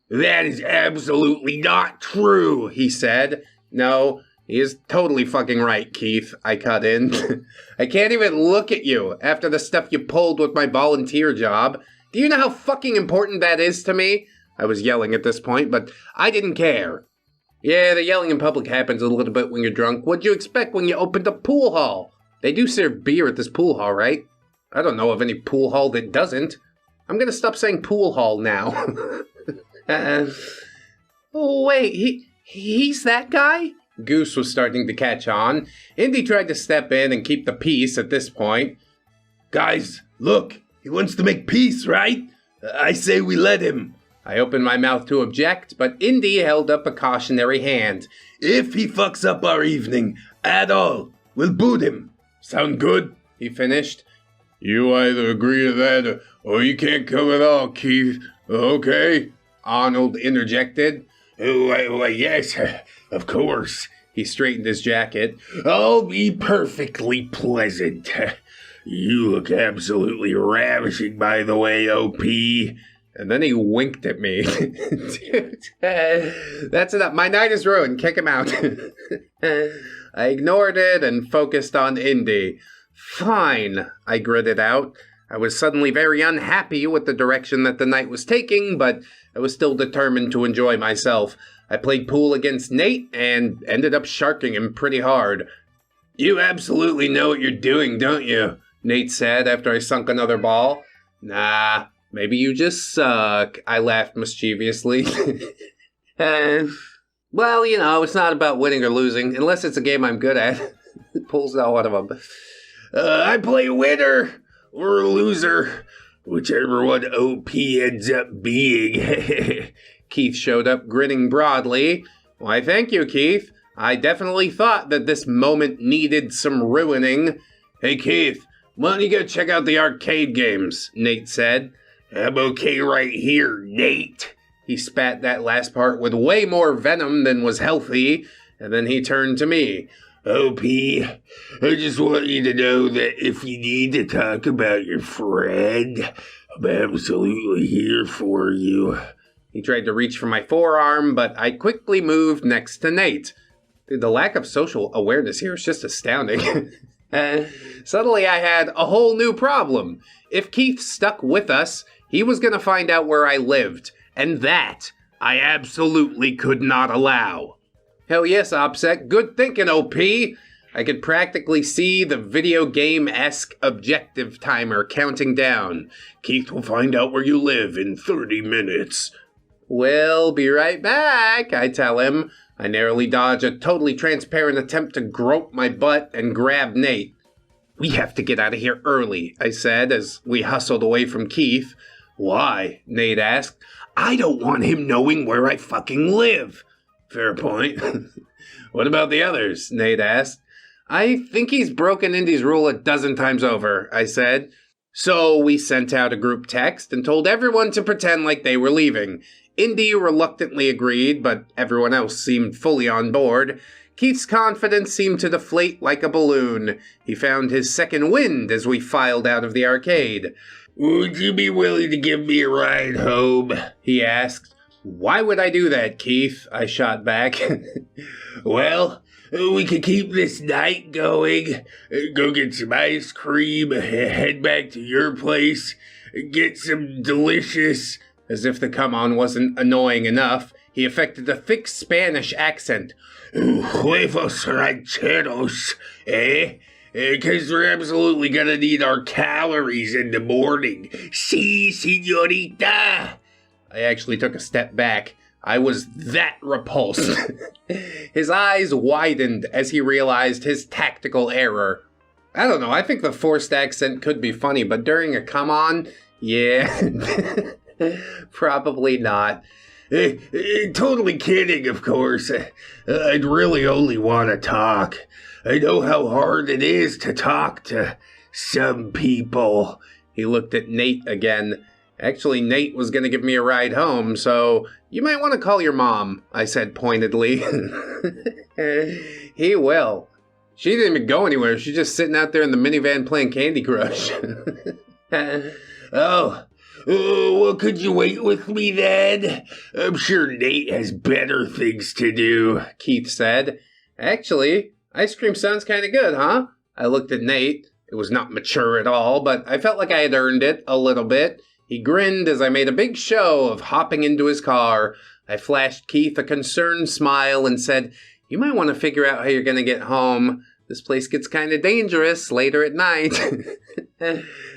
That is absolutely not true, he said. No, he is totally fucking right, Keith, I cut in. I can't even look at you after the stuff you pulled with my volunteer job. Do you know how fucking important that is to me? I was yelling at this point, but I didn't care. Yeah, the yelling in public happens a little bit when you're drunk. What'd you expect when you opened a pool hall? They do serve beer at this pool hall, right? I don't know of any pool hall that doesn't. I'm gonna stop saying pool hall now. Oh, wait, he's that guy? Goose was starting to catch on. Indy tried to step in and keep the peace at this point. Guys, look, he wants to make peace, right? I say we let him. I opened my mouth to object, but Indy held up a cautionary hand. If he fucks up our evening at all, we'll boot him. Sound good? He finished. You either agree to that or you can't come at all, Keith. Okay? Arnold interjected. Why, yes, of course. He straightened his jacket. I'll be perfectly pleasant. You look absolutely ravishing, by the way, OP. And then he winked at me. Dude, that's enough. My night is ruined. Kick him out. I ignored it and focused on Indy. Fine, I gritted out. I was suddenly very unhappy with the direction that the night was taking, but I was still determined to enjoy myself. I played pool against Nate and ended up sharking him pretty hard. You absolutely know what you're doing, don't you? Nate said after I sunk another ball. Nah, maybe you just suck, I laughed mischievously. Well, you know, it's not about winning or losing, unless it's a game I'm good at. Pool's not one of them. I play winner or loser, whichever one OP ends up being. Keith showed up grinning broadly. Why, thank you, Keith. I definitely thought that this moment needed some ruining. Hey, Keith, why don't you go check out the arcade games, Nate said. I'm okay right here, Nate. He spat that last part with way more venom than was healthy, and then he turned to me. OP, I just want you to know that if you need to talk about your friend, I'm absolutely here for you. He tried to reach for my forearm, but I quickly moved next to Nate. Dude, the lack of social awareness here is just astounding. Suddenly I had a whole new problem. If Keith stuck with us, he was going to find out where I lived, and that I absolutely could not allow. Hell yes, OPSEC. Good thinking, OP. I could practically see the video game-esque objective timer counting down. Keith will find out where you live in 30 minutes. We'll be right back, I tell him. I narrowly dodge a totally transparent attempt to grope my butt and grab Nate. We have to get out of here early, I said as we hustled away from Keith. Why? Nate asked. I don't want him knowing where I fucking live. Fair point. What about the others? Nate asked. I think he's broken Indy's rule a dozen times over, I said. So we sent out a group text and told everyone to pretend like they were leaving. Indy reluctantly agreed, but everyone else seemed fully on board. Keith's confidence seemed to deflate like a balloon. He found his second wind as we filed out of the arcade. Would you be willing to give me a ride home? He asked. Why would I do that, Keith? I shot back. Well, we could keep this night going, go get some ice cream, head back to your place, get some delicious... As if the come-on wasn't annoying enough, he affected a thick Spanish accent. Huevos rancheros, eh? Because we're absolutely gonna need our calories in the morning. Si, señorita! I actually took a step back. I was that repulsed. His eyes widened as he realized his tactical error. I don't know, I think the forced accent could be funny, but during a come-on, yeah... Probably not. Totally kidding, of course. I'd really only want to talk. I know how hard it is to talk to some people. He looked at Nate again. Actually, Nate was going to give me a ride home, so you might want to call your mom, I said pointedly. He will. She didn't even go anywhere. She's just sitting out there in the minivan playing Candy Crush. Oh. Well, could you wait with me then? I'm sure Nate has better things to do, Keith said. Actually, ice cream sounds kind of good, huh? I looked at Nate. It was not mature at all, but I felt like I had earned it a little bit. He grinned as I made a big show of hopping into his car. I flashed Keith a concerned smile and said, you might want to figure out how you're going to get home. This place gets kind of dangerous later at night.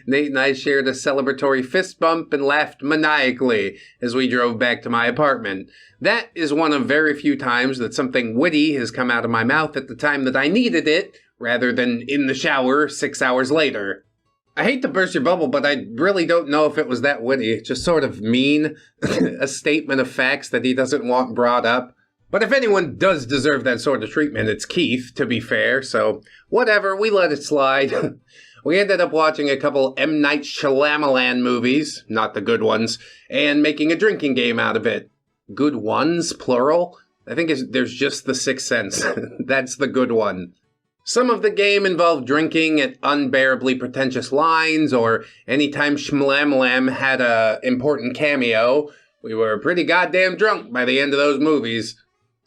Nate and I shared a celebratory fist bump and laughed maniacally as we drove back to my apartment. That is one of very few times that something witty has come out of my mouth at the time that I needed it, rather than in the shower 6 hours later. I hate to burst your bubble, but I really don't know if it was that witty. Just sort of mean. A statement of facts that he doesn't want brought up. But if anyone does deserve that sort of treatment, it's Keith, to be fair, so whatever, we let it slide. We ended up watching a couple M. Night Shyamalan movies, not the good ones, and making a drinking game out of it. Good ones, plural? I think there's just the Sixth Sense. That's the good one. Some of the game involved drinking at unbearably pretentious lines, or anytime Shyamalan had a important cameo, we were pretty goddamn drunk by the end of those movies.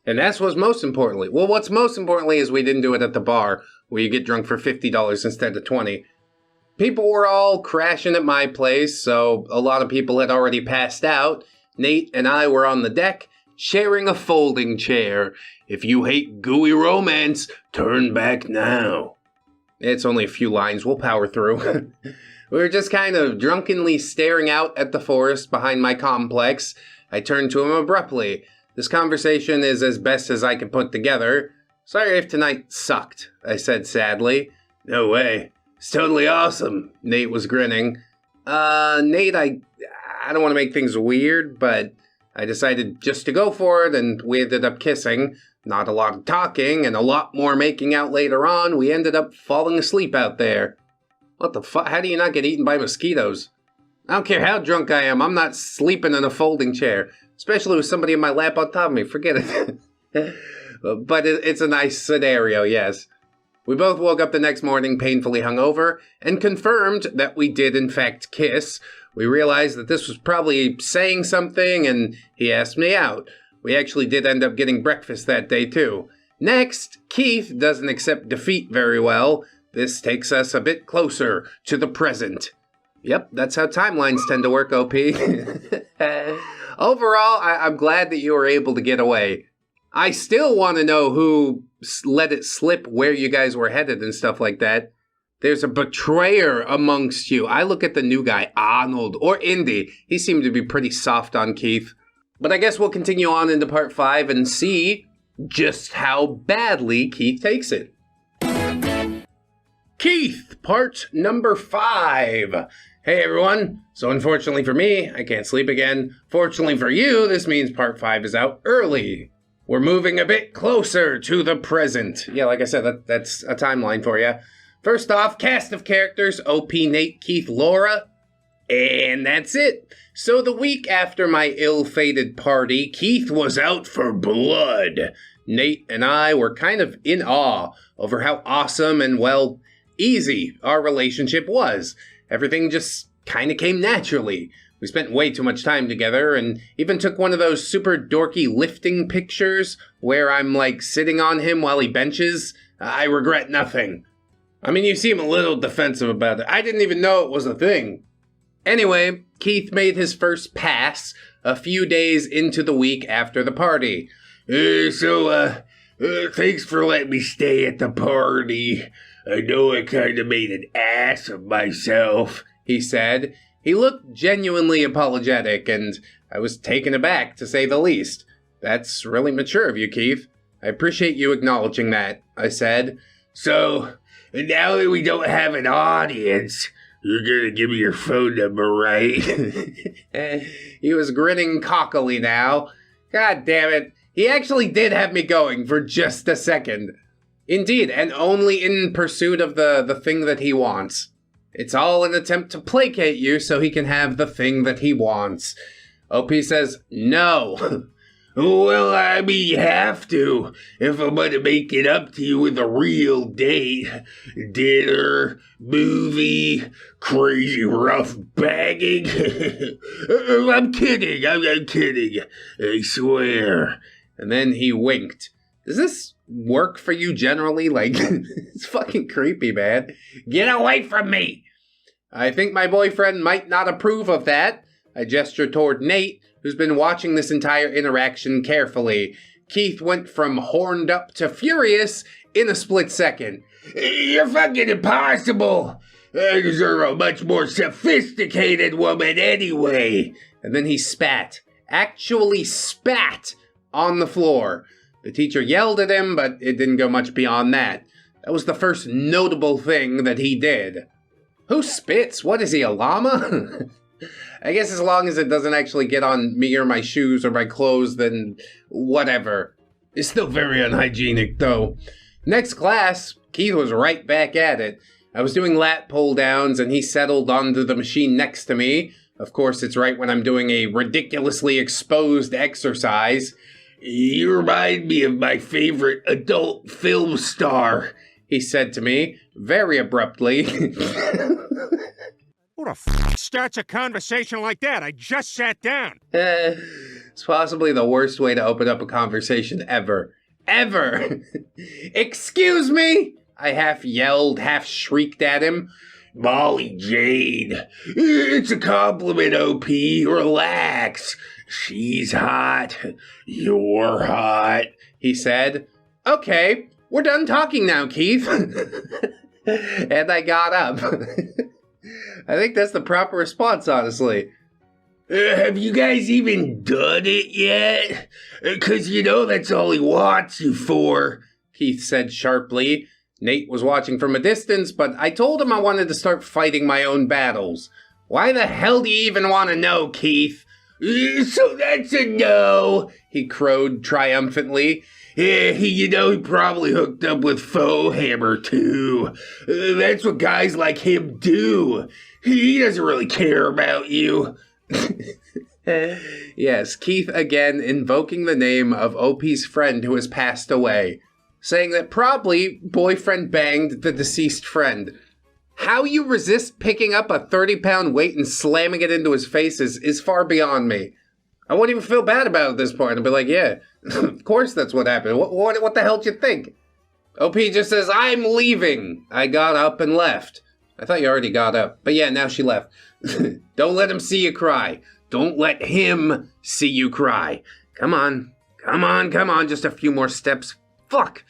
And that's what's most importantly. Well, what's most importantly is we didn't do it at the bar, where you get drunk for $50 instead of $20. People were all crashing at my place, so a lot of people had already passed out. Nate and I were on the deck. sharing a folding chair. If you hate gooey romance, turn back now. It's only a few lines, we'll power through. We were just kind of drunkenly staring out at the forest behind my complex. I turned to him abruptly. This conversation is as best as I can put together. Sorry if tonight sucked, I said sadly. No way. It's totally awesome, Nate was grinning. Nate, I don't want to make things weird, but I decided just to go for it, and we ended up kissing. Not a lot of talking, and a lot more making out later on. We ended up falling asleep out there. What the fuck? How do you not get eaten by mosquitoes? I don't care how drunk I am, I'm not sleeping in a folding chair. Especially with somebody in my lap on top of me, forget it. But it's a nice scenario, yes. We both woke up the next morning painfully hungover, and confirmed that we did in fact kiss. We realized that this was probably saying something, and he asked me out. We actually did end up getting breakfast that day too. Next, Keith doesn't accept defeat very well. This takes us a bit closer to the present. Yep, that's how timelines tend to work, OP. Overall, I'm glad that you were able to get away. I still want to know who let it slip where you guys were headed and stuff like that. There's a betrayer amongst you. I look at the new guy, Arnold, or Indy. He seemed to be pretty soft on Keith. But I guess we'll continue on into part 5 and see just how badly Keith takes it. Keith, part number 5. Hey everyone. So unfortunately for me, I can't sleep again. Fortunately for you, this means part 5 is out early. We're moving a bit closer to the present. Yeah, like I said, that's a timeline for you. First off, cast of characters, OP, Nate, Keith, Laura. And that's it. So the week after my ill-fated party, Keith was out for blood. Nate and I were kind of in awe over how awesome and, well, easy our relationship was. Everything just kind of came naturally. We spent way too much time together and even took one of those super dorky lifting pictures where I'm like sitting on him while he benches. I regret nothing. I mean, you seem a little defensive about it. I didn't even know it was a thing. Anyway, Keith made his first pass a few days into the week after the party. Thanks for letting me stay at the party. I know I kind of made an ass of myself, he said. He looked genuinely apologetic, and I was taken aback, to say the least. That's really mature of you, Keith. I appreciate you acknowledging that, I said. So, now that we don't have an audience, you're gonna give me your phone number, right? He was grinning cockily now. God damn it. He actually did have me going for just a second. Indeed, and only in pursuit of the thing that he wants. It's all an attempt to placate you so he can have the thing that he wants. OP says, no. Well, I mean, you have to, if I'm gonna make it up to you with a real date. Dinner, movie, crazy rough bagging. I'm kidding, I'm kidding. I swear. And then he winked. Does this work for you generally? Like, it's fucking creepy, man. Get away from me! I think my boyfriend might not approve of that. I gestured toward Nate, who's been watching this entire interaction carefully. Keith went from horned up to furious in a split second. You're fucking impossible! I deserve a much more sophisticated woman anyway. And then he spat. Actually spat on the floor. The teacher yelled at him, but it didn't go much beyond that. That was the first notable thing that he did. Who spits? What is he, a llama? I guess as long as it doesn't actually get on me or my shoes or my clothes, then whatever. It's still very unhygienic, though. Next class, Keith was right back at it. I was doing lat pull downs, and he settled onto the machine next to me. Of course, it's right when I'm doing a ridiculously exposed exercise. You remind me of my favorite adult film star, he said to me, very abruptly. Who the starts a conversation like that? I just sat down. It's possibly the worst way to open up a conversation ever. Ever! Excuse me? I half yelled, half shrieked at him. Molly Jane. It's a compliment, OP. Relax. She's hot. You're hot, he said. Okay, we're done talking now, Keith. And I got up. I think that's the proper response, honestly. Have you guys even done it yet? 'Cause you know that's all he wants you for, Keith said sharply. Nate was watching from a distance, but I told him I wanted to start fighting my own battles. Why the hell do you even want to know, Keith? So that's a no, he crowed triumphantly. He probably hooked up with Faux Hammer, too. That's what guys like him do. He doesn't really care about you. Yes, Keith again invoking the name of OP's friend who has passed away, saying that probably boyfriend banged the deceased friend. How you resist picking up a 30-pound weight and slamming it into his face is far beyond me. I won't even feel bad about it at this point. I'll be like, yeah, of course that's what happened. What the hell did you think? OP just says, I'm leaving. I got up and left. I thought you already got up. But yeah, now she left. Don't let him see you cry. Don't let him see you cry. Come on. Just a few more steps. Fuck.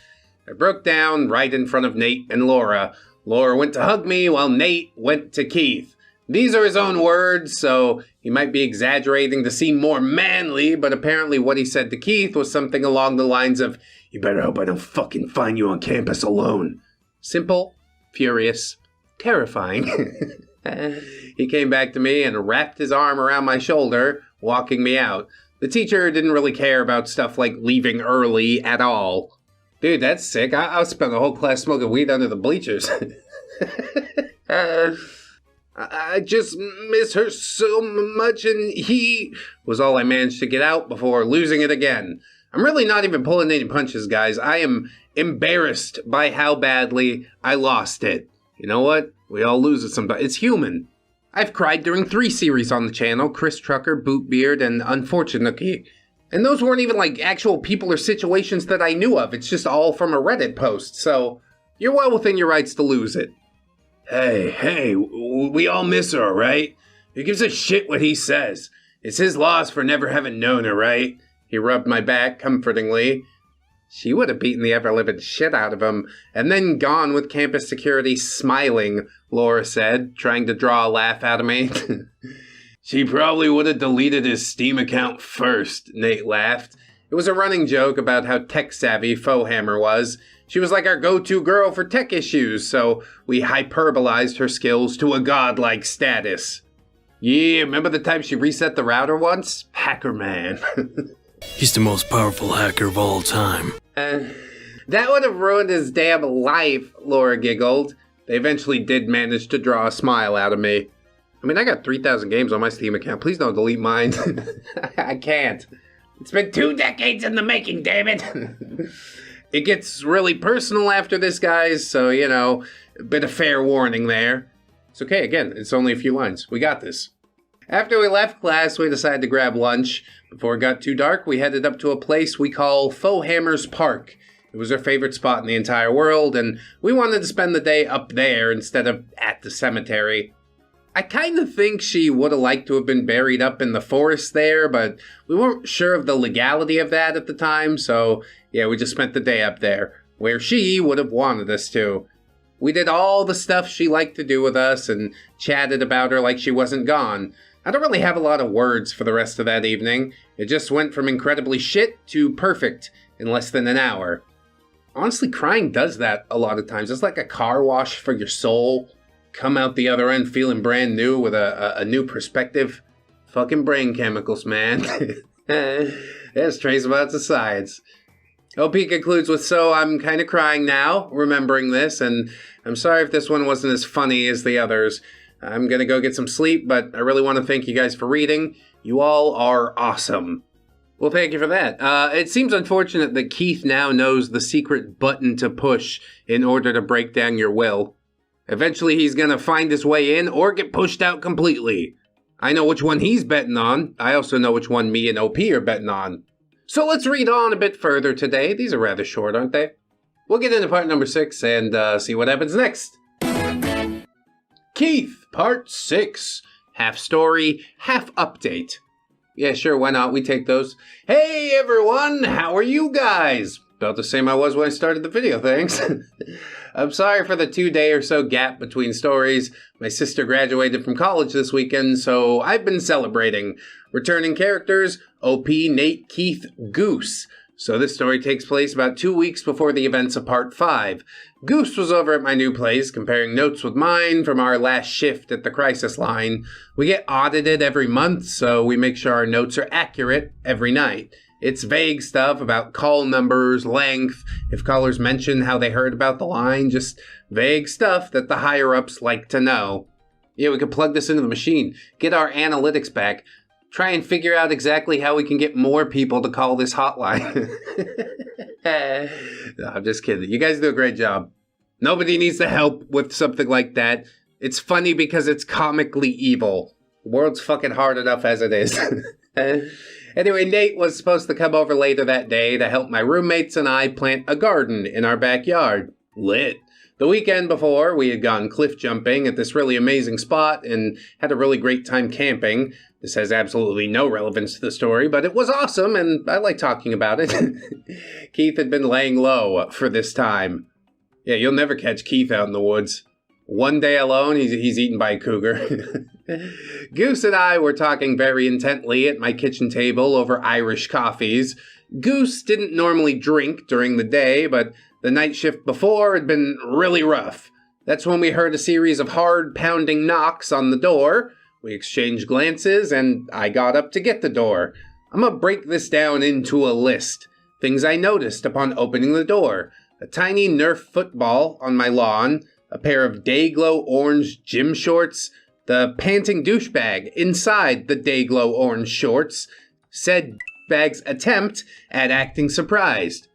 I broke down right in front of Nate and Laura. Laura went to hug me while Nate went to Keith. These are his own words, so he might be exaggerating to seem more manly, but apparently what he said to Keith was something along the lines of, you better hope I don't fucking find you on campus alone. Simple, furious, terrifying. He came back to me and wrapped his arm around my shoulder, walking me out. The teacher didn't really care about stuff like leaving early at all. Dude, that's sick. I'll spend the whole class smoking weed under the bleachers. I just miss her so much, and he was all I managed to get out before losing it again. I'm really not even pulling any punches, guys. I am embarrassed by how badly I lost it. You know what? We all lose it sometimes. It's human. I've cried during 3 series on the channel, Chris Trucker, Bootbeard, and Unfortunately. And those weren't even like actual people or situations that I knew of. It's just all from a Reddit post, so you're well within your rights to lose it. Hey, we all miss her, right? Who gives a shit what he says? It's his loss for never having known her, right? He rubbed my back comfortingly. She would have beaten the ever-living shit out of him, and then gone with campus security smiling, Laura said, trying to draw a laugh out of me. She probably would have deleted his Steam account first, Nate laughed. It was a running joke about how tech-savvy Faux Hammer was. She was like our go-to girl for tech issues, so we hyperbolized her skills to a godlike status. Yeah, remember the time she reset the router once? Hacker man. He's the most powerful hacker of all time. That would have ruined his damn life, Laura giggled. They eventually did manage to draw a smile out of me. I mean, I got 3,000 games on my Steam account. Please don't delete mine. I can't. It's been 2 decades in the making, damn it. It gets really personal after this, guys, so, you know, a bit of fair warning there. It's okay, again, it's only a few lines. We got this. After we left class, we decided to grab lunch. Before it got too dark, we headed up to a place we call Faux Hammer's Park. It was our favorite spot in the entire world, and we wanted to spend the day up there instead of at the cemetery. I kind of think she would have liked to have been buried up in the forest there, but we weren't sure of the legality of that at the time, so yeah, we just spent the day up there, where she would have wanted us to. We did all the stuff she liked to do with us and chatted about her like she wasn't gone. I don't really have a lot of words for the rest of that evening. It just went from incredibly shit to perfect in less than an hour. Honestly, crying does that a lot of times. It's like a car wash for your soul. Come out the other end feeling brand new with a new perspective. Fucking brain chemicals, man. There's trace amounts of science. OP concludes with, so I'm kind of crying now, remembering this, and I'm sorry if this one wasn't as funny as the others. I'm going to go get some sleep, but I really want to thank you guys for reading. You all are awesome. Well, thank you for that. It seems unfortunate that Keith now knows the secret button to push in order to break down your will. Eventually, he's going to find his way in or get pushed out completely. I know which one he's betting on. I also know which one me and OP are betting on. So let's read on a bit further today. These are rather short, aren't they? We'll get into part number 6 and see what happens next. Keith, Part 6. Half story, half update. Yeah, sure, why not? We take those. Hey, everyone! How are you guys? About the same I was when I started the video, thanks. I'm sorry for the 2-day or so gap between stories. My sister graduated from college this weekend, so I've been celebrating. Returning characters, OP, Nate, Keith, Goose. So this story takes place about 2 weeks before the events of Part 5. Goose was over at my new place, comparing notes with mine from our last shift at the crisis line. We get audited every month, so we make sure our notes are accurate every night. It's vague stuff about call numbers, length, if callers mention how they heard about the line, just vague stuff that the higher-ups like to know. Yeah, we could plug this into the machine, get our analytics back, try and figure out exactly how we can get more people to call this hotline. No, I'm just kidding. You guys do a great job. Nobody needs to help with something like that. It's funny because it's comically evil. The world's fucking hard enough as it is. Anyway, Nate was supposed to come over later that day to help my roommates and I plant a garden in our backyard. Lit. The weekend before, we had gone cliff jumping at this really amazing spot and had a really great time camping. This has absolutely no relevance to the story, but it was awesome and I like talking about it. Keith had been laying low for this time. Yeah, you'll never catch Keith out in the woods. One day alone, he's eaten by a cougar. Goose and I were talking very intently at my kitchen table over Irish coffees. Goose didn't normally drink during the day, but the night shift before had been really rough. That's when we heard a series of hard pounding knocks on the door. We exchanged glances, and I got up to get the door. I'm gonna break this down into a list. Things I noticed upon opening the door. A tiny Nerf football on my lawn, a pair of Dayglow orange gym shorts, the panting douchebag inside the Dayglow orange shorts, said bag's attempt at acting surprised.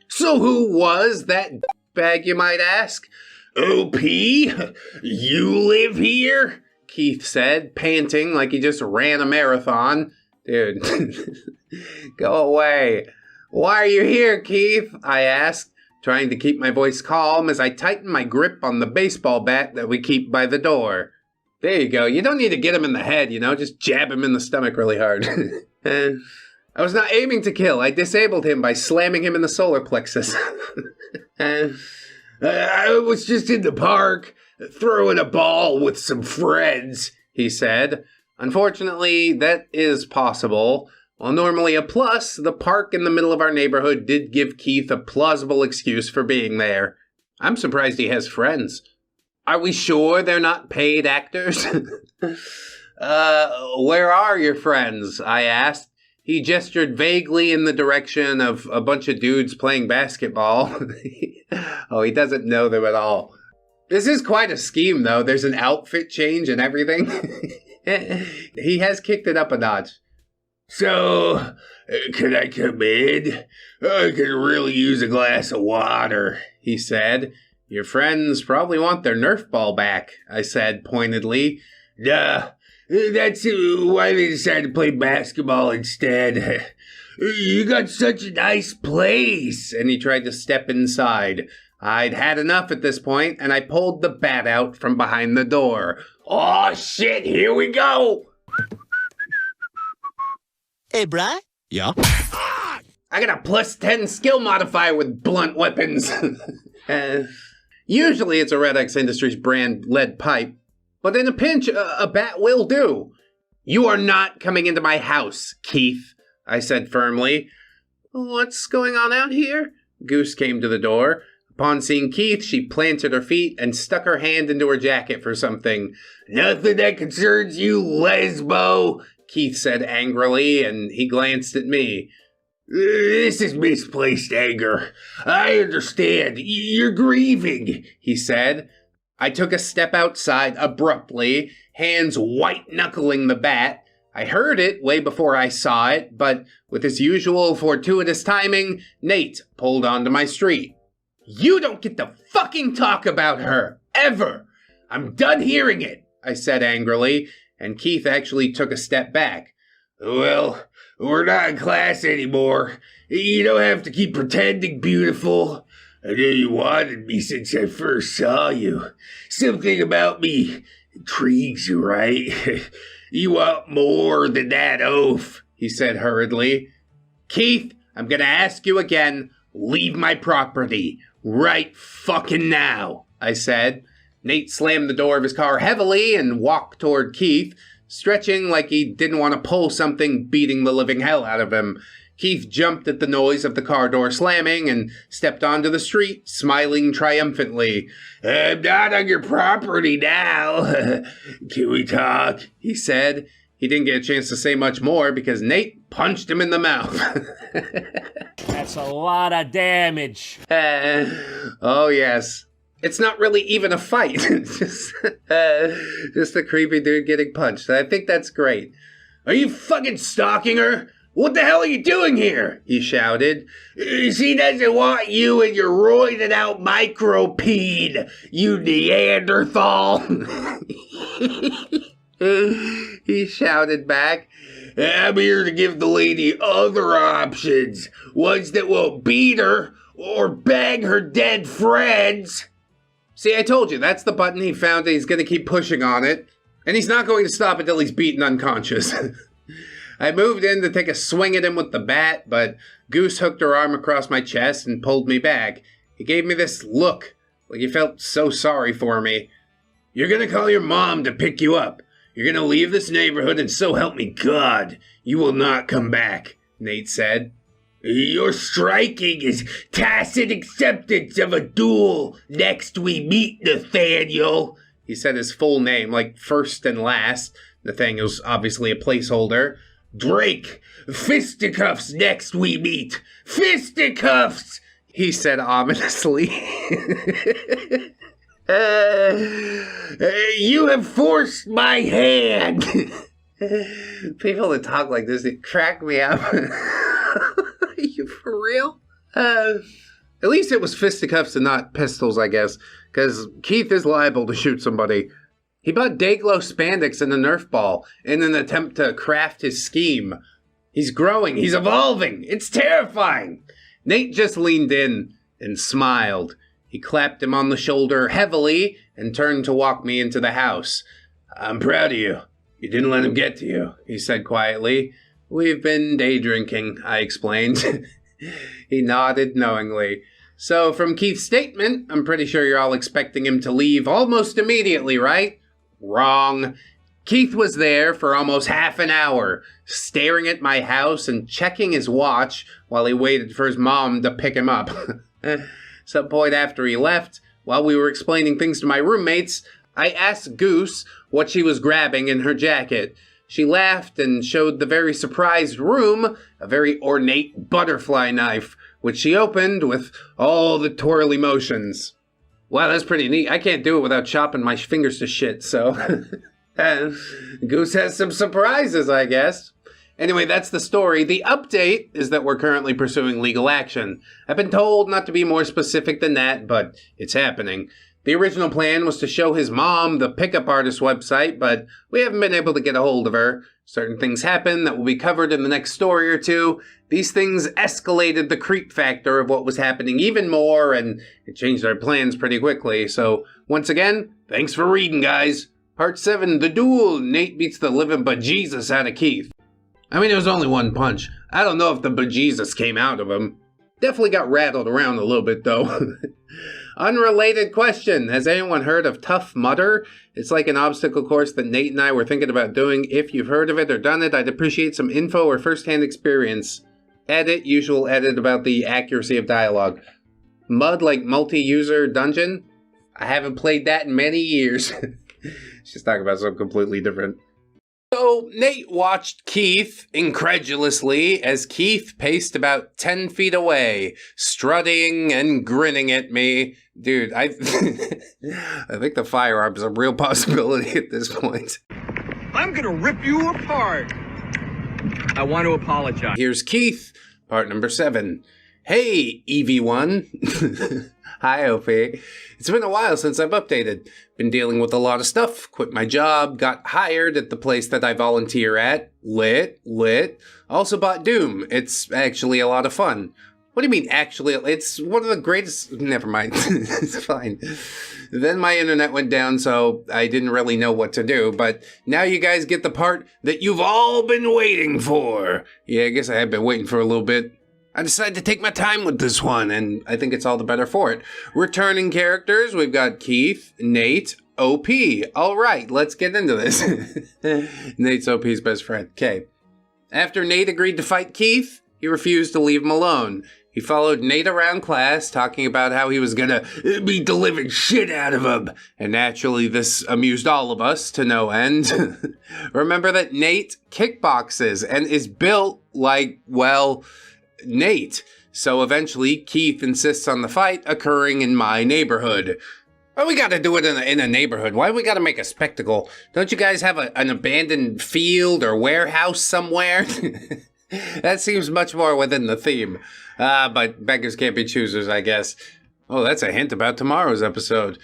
So who was that bag, you might ask? OP? You live here? Keith said, panting like he just ran a marathon. Dude, go away. Why are you here, Keith? I asked, trying to keep my voice calm as I tightened my grip on the baseball bat that we keep by the door. There you go. You don't need to get him in the head, just jab him in the stomach really hard. I was not aiming to kill. I disabled him by slamming him in the solar plexus. I was just in the park, throwing a ball with some friends, he said. Unfortunately, that is possible. While normally a plus, the park in the middle of our neighborhood did give Keith a plausible excuse for being there. I'm surprised he has friends. Are we sure they're not paid actors? Where are your friends? I asked. He gestured vaguely in the direction of a bunch of dudes playing basketball. Oh, he doesn't know them at all. This is quite a scheme, though. There's an outfit change and everything. He has kicked it up a notch. So, can I come in? I could really use a glass of water, he said. Your friends probably want their Nerf ball back, I said pointedly. Nah, that's why they decided to play basketball instead. You got such a nice place. And he tried to step inside. I'd had enough at this point, and I pulled the bat out from behind the door. Oh, shit, here we go. Hey, bruh? Yeah? I got a +10 skill modifier with blunt weapons. Usually it's a ReddX Industries brand lead pipe, but in a pinch, a bat will do. You are not coming into my house, Keith, I said firmly. What's going on out here? Goose came to the door. Upon seeing Keith, she planted her feet and stuck her hand into her jacket for something. Nothing that concerns you, lesbo, Keith said angrily, and he glanced at me. This is misplaced anger. I understand. You're grieving, he said. I took a step outside abruptly, hands white-knuckling the bat. I heard it way before I saw it, but with his usual fortuitous timing, Nate pulled onto my street. You don't get to fucking talk about her, ever! I'm done hearing it, I said angrily, and Keith actually took a step back. Well, we're not in class anymore. You don't have to keep pretending beautiful. I know you wanted me since I first saw you. Something about me Intrigues you, right? You want more than that oaf, he said hurriedly. Keith, I'm gonna ask you again, leave my property. Right fucking now, I said. Nate slammed the door of his car heavily and walked toward Keith, stretching like he didn't want to pull something beating the living hell out of him. Keith jumped at the noise of the car door slamming and stepped onto the street, smiling triumphantly. I'm not on your property now. Can we talk? He said. He didn't get a chance to say much more because Nate punched him in the mouth. That's a lot of damage. Oh, yes. It's not really even a fight. just a creepy dude getting punched. I think that's great. Are you fucking stalking her? What the hell are you doing here? He shouted. She doesn't want you and your roided out micropede, you Neanderthal. He shouted back. I'm here to give the lady other options. Ones that won't beat her or bang her dead friends. See, I told you, that's the button he found and he's going to keep pushing on it. And he's not going to stop until he's beaten unconscious. I moved in to take a swing at him with the bat, but Goose hooked her arm across my chest and pulled me back. He gave me this look, like he felt so sorry for me. You're going to call your mom to pick you up. You're going to leave this neighborhood and so help me God, you will not come back, Nate said. Your striking is tacit acceptance of a duel next we meet, Nathaniel. He said his full name, like first and last. Nathaniel's obviously a placeholder. Drake, fisticuffs next we meet. Fisticuffs, he said ominously. You have forced my hand. People that talk like this, they crack me up. Are you for real? At least it was fisticuffs and not pistols, I guess, because Keith is liable to shoot somebody. He bought Dayglow spandex and a Nerf ball in an attempt to craft his scheme. He's growing, he's evolving, it's terrifying. Nate just leaned in and smiled. He clapped him on the shoulder heavily and turned to walk me into the house. I'm proud of you. You didn't let him get to you, he said quietly. We've been day drinking, I explained. He nodded knowingly. So from Keith's statement, I'm pretty sure you're all expecting him to leave almost immediately, right? Wrong. Keith was there for almost half an hour, staring at my house and checking his watch while he waited for his mom to pick him up. Some point after he left, while we were explaining things to my roommates, I asked Goose what she was grabbing in her jacket. She laughed and showed the very surprised room a very ornate butterfly knife, which she opened with all the twirly motions. Wow, that's pretty neat. I can't do it without chopping my fingers to shit, so... Goose has some surprises, I guess. Anyway, that's the story. The update is that we're currently pursuing legal action. I've been told not to be more specific than that, but it's happening. The original plan was to show his mom the pickup artist website, but we haven't been able to get a hold of her. Certain things happened that will be covered in the next story or two. These things escalated the creep factor of what was happening even more, and it changed our plans pretty quickly. So, once again, thanks for reading, guys. Part 7, The Duel. Nate beats the living bejesus out of Keith. I mean, it was only one punch. I don't know if the bejesus came out of him. Definitely got rattled around a little bit, though. Unrelated question. Has anyone heard of Tough Mudder? It's like an obstacle course that Nate and I were thinking about doing. If you've heard of it or done it, I'd appreciate some info or first-hand experience. Edit, usual edit about the accuracy of dialogue. Mud like multi-user dungeon? I haven't played that in many years. She's talking about something completely different. So, Nate watched Keith incredulously as Keith paced about 10 feet away, strutting and grinning at me. Dude, I think the firearm's a real possibility at this point. I'm gonna rip you apart. I want to apologize. Here's Keith, part number 7. Hey, EV1. Hi, OP. It's been a while since I've updated. Been dealing with a lot of stuff. Quit my job. Got hired at the place that I volunteer at. Lit. Also bought Doom. It's actually a lot of fun. What do you mean, actually? It's one of the greatest... Never mind. It's fine. Then my internet went down, so I didn't really know what to do. But now you guys get the part that you've all been waiting for. Yeah, I guess I have been waiting for a little bit. I decided to take my time with this one, and I think it's all the better for it. Returning characters, we've got Keith, Nate, OP. All right, let's get into this. Nate's OP's best friend. Okay. After Nate agreed to fight Keith, he refused to leave him alone. He followed Nate around class, talking about how he was gonna be delivering shit out of him. And naturally, this amused all of us to no end. Remember that Nate kickboxes and is built like, well, Nate. So eventually, Keith insists on the fight occurring in my neighborhood. Well, we gotta do it in a neighborhood. Why we gotta make a spectacle? Don't you guys have an abandoned field or warehouse somewhere? That seems much more within the theme. But beggars can't be choosers, I guess. Oh, that's a hint about tomorrow's episode.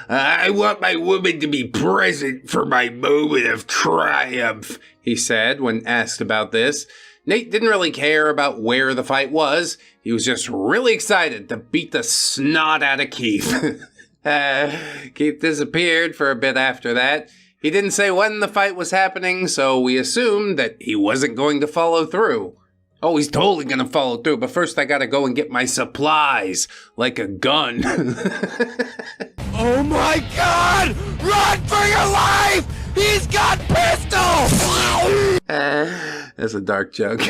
I want my woman to be present for my moment of triumph, he said when asked about this. Nate didn't really care about where the fight was. He was just really excited to beat the snot out of Keith. Keith disappeared for a bit after that. He didn't say when the fight was happening, so we assumed that he wasn't going to follow through. Oh, he's totally going to follow through, but first I got to go and get my supplies, like a gun. Oh my god! Run for your life! He's got pistols! That's a dark joke.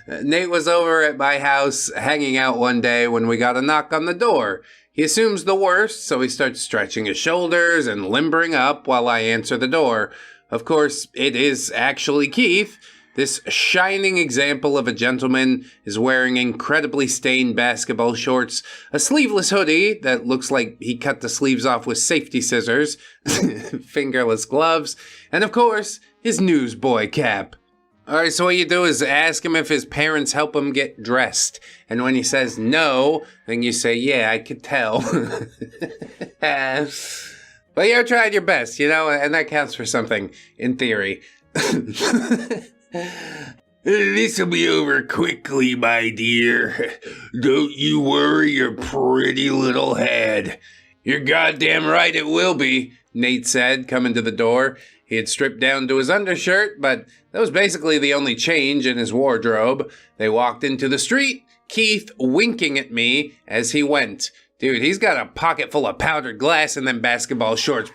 Nate was over at my house hanging out one day when we got a knock on the door. He assumes the worst, so he starts stretching his shoulders and limbering up while I answer the door. Of course, it is actually Keith. This shining example of a gentleman is wearing incredibly stained basketball shorts, a sleeveless hoodie that looks like he cut the sleeves off with safety scissors, fingerless gloves, and of course, his newsboy cap. Alright, so what you do is ask him if his parents help him get dressed. And when he says no, then you say, yeah, I could tell. But you tried your best, you know, and that counts for something, in theory. This'll be over quickly, my dear. Don't you worry your pretty little head. You're goddamn right it will be, Nate said, coming to the door. He had stripped down to his undershirt, but that was basically the only change in his wardrobe. They walked into the street, Keith winking at me as he went. Dude, he's got a pocket full of powdered glass and them basketball shorts.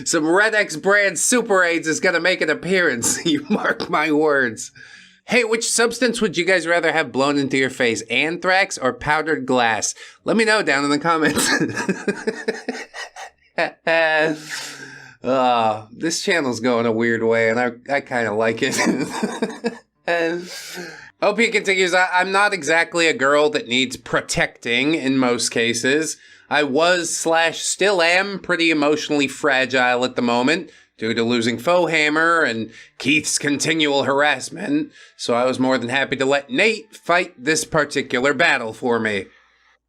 Some ReddX brand Super AIDS is gonna make an appearance. You mark my words. Hey, which substance would you guys rather have blown into your face? Anthrax or powdered glass? Let me know down in the comments. This channel's going a weird way, and I kind of like it. OP continues, I'm not exactly a girl that needs protecting in most cases. I was/still am pretty emotionally fragile at the moment due to losing Foehammer and Keith's continual harassment, so I was more than happy to let Nate fight this particular battle for me.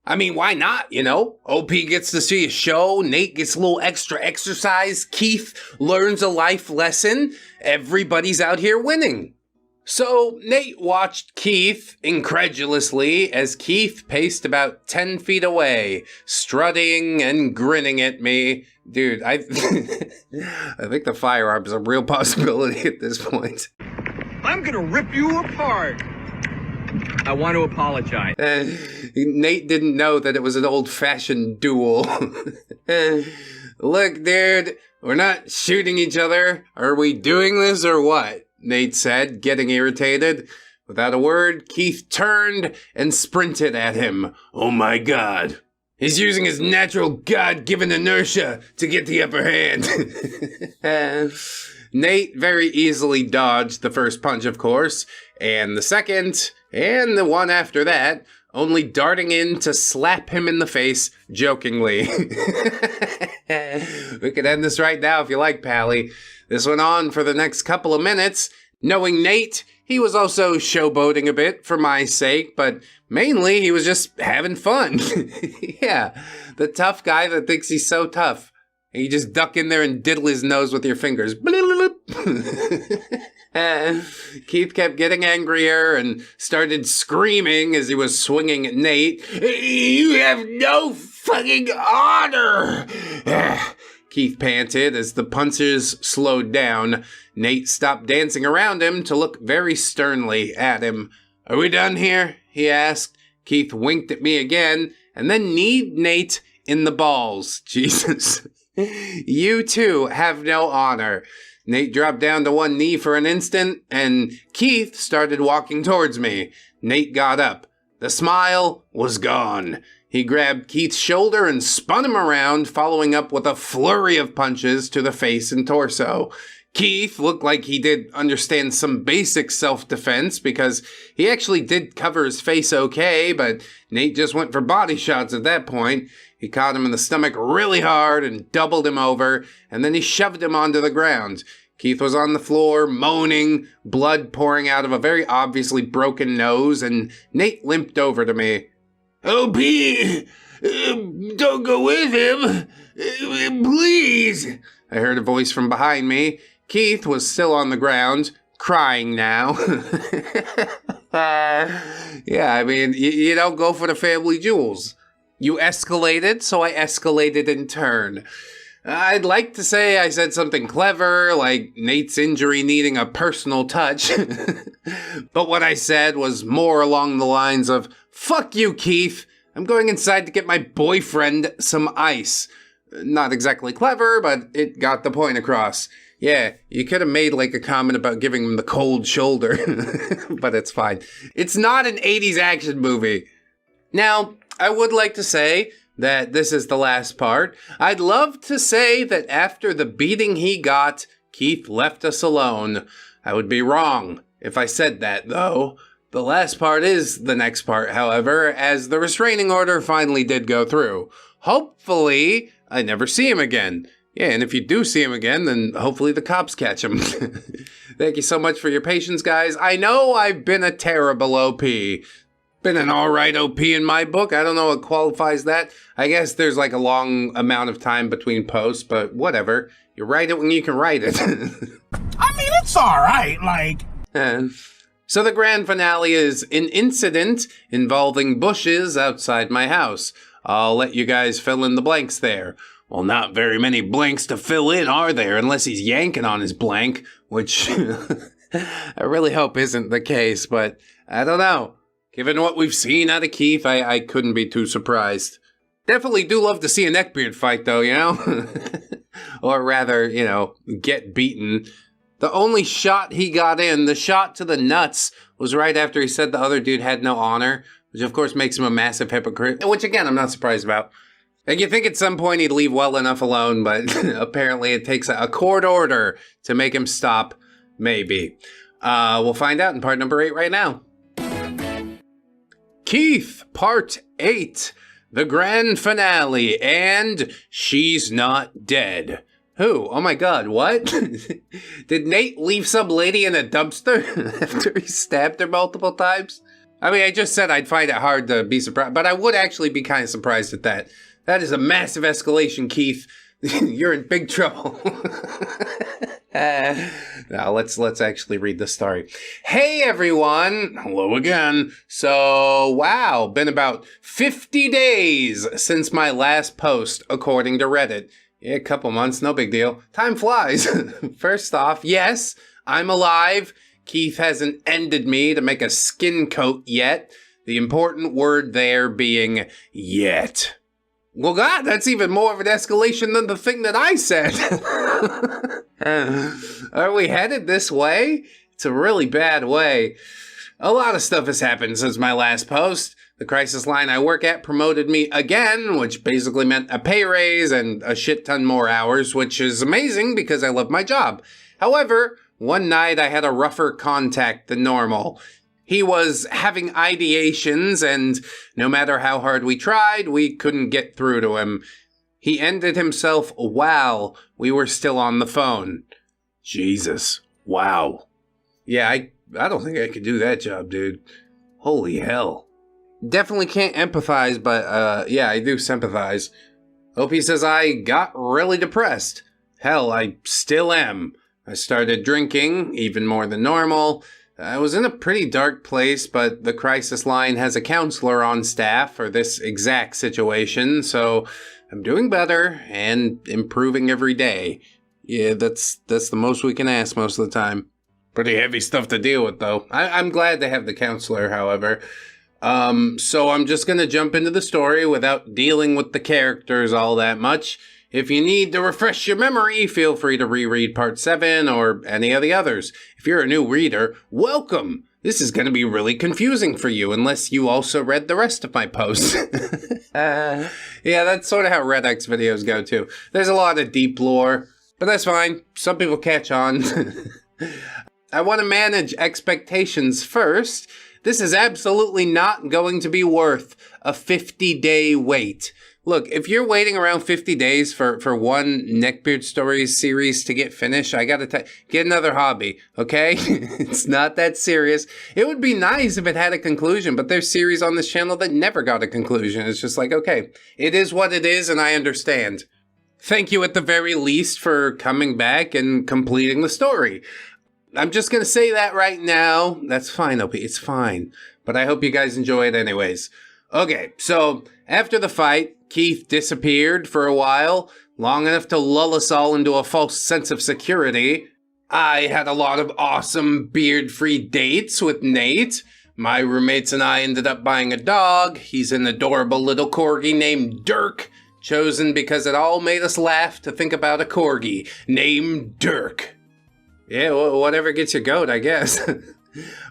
I mean, why not, you know? OP gets to see a show, Nate gets a little extra exercise, Keith learns a life lesson, everybody's out here winning. So Nate watched Keith incredulously as Keith paced about 10 feet away, strutting and grinning at me. Dude, I think the firearm's a real possibility at this point. I'm gonna rip you apart. I want to apologize. Nate didn't know that it was an old-fashioned duel. Look, dude, we're not shooting each other. Are we doing this or what? Nate said, getting irritated. Without a word, Keith turned and sprinted at him. Oh my god. He's using his natural God-given inertia to get the upper hand. Nate very easily dodged the first punch, of course, and the second, and the one after that, only darting in to slap him in the face jokingly. We could end this right now if you like, Pally. This went on for the next couple of minutes. Knowing Nate, he was also showboating a bit for my sake, but mainly he was just having fun. Yeah, the tough guy that thinks he's so tough. And you just duck in there and diddle his nose with your fingers. Keith kept getting angrier and started screaming as he was swinging at Nate. You have no fucking honor! Keith panted as the punches slowed down. Nate stopped dancing around him to look very sternly at him. Are we done here? He asked. Keith winked at me again and then kneed Nate in the balls. Jesus. You too have no honor. Nate dropped down to one knee for an instant, and Keith started walking towards me. Nate got up. The smile was gone. He grabbed Keith's shoulder and spun him around, following up with a flurry of punches to the face and torso. Keith looked like he did understand some basic self-defense because he actually did cover his face okay, but Nate just went for body shots at that point. He caught him in the stomach really hard and doubled him over, and then he shoved him onto the ground. Keith was on the floor, moaning, blood pouring out of a very obviously broken nose, and Nate limped over to me. OP, don't go with him, please. I heard a voice from behind me. Keith was still on the ground, crying now. Yeah, I mean, you don't go for the family jewels. You escalated, so I escalated in turn. I'd like to say I said something clever, like Nate's injury needing a personal touch. But what I said was more along the lines of, fuck you, Keith. I'm going inside to get my boyfriend some ice. Not exactly clever, but it got the point across. Yeah, you could have made like a comment about giving him the cold shoulder. But it's fine. It's not an 80s action movie. Now, I would like to say that this is the last part. I'd love to say that after the beating he got, Keith left us alone. I would be wrong if I said that, though. The last part is the next part, however, as the restraining order finally did go through. Hopefully, I never see him again. Yeah, and if you do see him again, then hopefully the cops catch him. Thank you so much for your patience, guys. I know I've been a terrible OP. Been an alright OP in my book. I don't know what qualifies that. I guess there's like a long amount of time between posts, but whatever. You write it when you can write it. I mean, it's alright, like... So the grand finale is an incident involving bushes outside my house. I'll let you guys fill in the blanks there. Well, not very many blanks to fill in, are there? Unless he's yanking on his blank, which I really hope isn't the case, but I don't know. Given what we've seen out of Keith, I couldn't be too surprised. Definitely do love to see a Neckbeard fight, though, you know? Or rather, you know, get beaten. The only shot he got in, the shot to the nuts, was right after he said the other dude had no honor, which of course makes him a massive hypocrite, which again, I'm not surprised about. And you think at some point he'd leave well enough alone, but apparently it takes a court order to make him stop. Maybe. We'll find out in part number 8 right now. Keith, part 8. The grand finale, and she's not dead. Who? Oh my god, what? Did Nate leave some lady in a dumpster after he stabbed her multiple times? I mean, I just said I'd find it hard to be surprised, but I would actually be kind of surprised at that. That is a massive escalation, Keith. You're in big trouble. Now, let's actually read the story. Hey, everyone. Hello again. So, wow, been about 50 days since my last post, according to Reddit. Yeah, a couple months, no big deal. Time flies. First off, yes, I'm alive. Keith hasn't ended me to make a skin coat yet. The important word there being yet. Well, God, that's even more of an escalation than the thing that I said. Are we headed this way? It's a really bad way. A lot of stuff has happened since my last post. The crisis line I work at promoted me again, which basically meant a pay raise and a shit ton more hours, which is amazing because I love my job. However, one night I had a rougher contact than normal. He was having ideations, and no matter how hard we tried, we couldn't get through to him. He ended himself while we were still on the phone. Jesus. Wow. Yeah, I don't think I could do that job, dude. Holy hell. Definitely can't empathize, but yeah, I do sympathize. OP says I got really depressed. Hell, I still am. I started drinking, even more than normal. I was in a pretty dark place, but the crisis line has a counselor on staff for this exact situation, so I'm doing better and improving every day. Yeah, that's the most we can ask most of the time. Pretty heavy stuff to deal with, though. I'm glad to have the counselor, however. So I'm just going to jump into the story without dealing with the characters all that much. If you need to refresh your memory, feel free to reread part 7 or any of the others. If you're a new reader, welcome! This is going to be really confusing for you unless you also read the rest of my posts. Yeah, that's sort of how ReddX videos go too. There's a lot of deep lore, but that's fine. Some people catch on. I want to manage expectations first. This is absolutely not going to be worth a 50-day wait. Look, if you're waiting around 50 days for one Neckbeard Stories series to get finished, I gotta get another hobby, okay? It's not that serious. It would be nice if it had a conclusion, but there's series on this channel that never got a conclusion. It's just like, okay, it is what it is, and I understand. Thank you at the very least for coming back and completing the story. I'm just gonna say that right now. That's fine, OP, it's fine. But I hope you guys enjoy it anyways. Okay, so after the fight, Keith disappeared for a while, long enough to lull us all into a false sense of security. I had a lot of awesome beard-free dates with Nate. My roommates and I ended up buying a dog. He's an adorable little corgi named Dirk, chosen because it all made us laugh to think about a corgi named Dirk. Yeah, whatever gets your goat, I guess.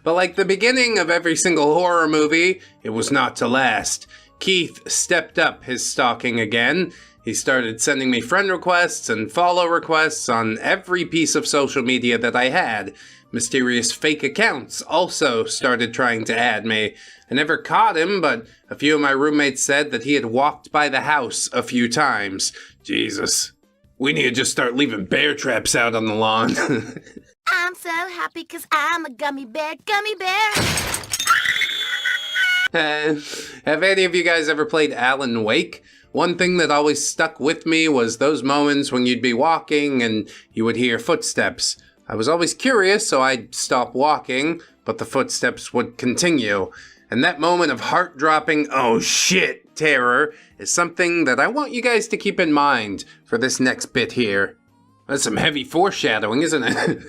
But like the beginning of every single horror movie, it was not to last. Keith stepped up his stalking again. He started sending me friend requests and follow requests on every piece of social media that I had. Mysterious fake accounts also started trying to add me. I never caught him, but a few of my roommates said that he had walked by the house a few times. Jesus. We need to just start leaving bear traps out on the lawn. I'm so happy because I'm a gummy bear, gummy bear. Have any of you guys ever played Alan Wake? One thing that always stuck with me was those moments when you'd be walking and you would hear footsteps. I was always curious, so I'd stop walking, but the footsteps would continue. And that moment of heart-dropping, oh shit, terror is something that I want you guys to keep in mind for this next bit here. That's some heavy foreshadowing, isn't it?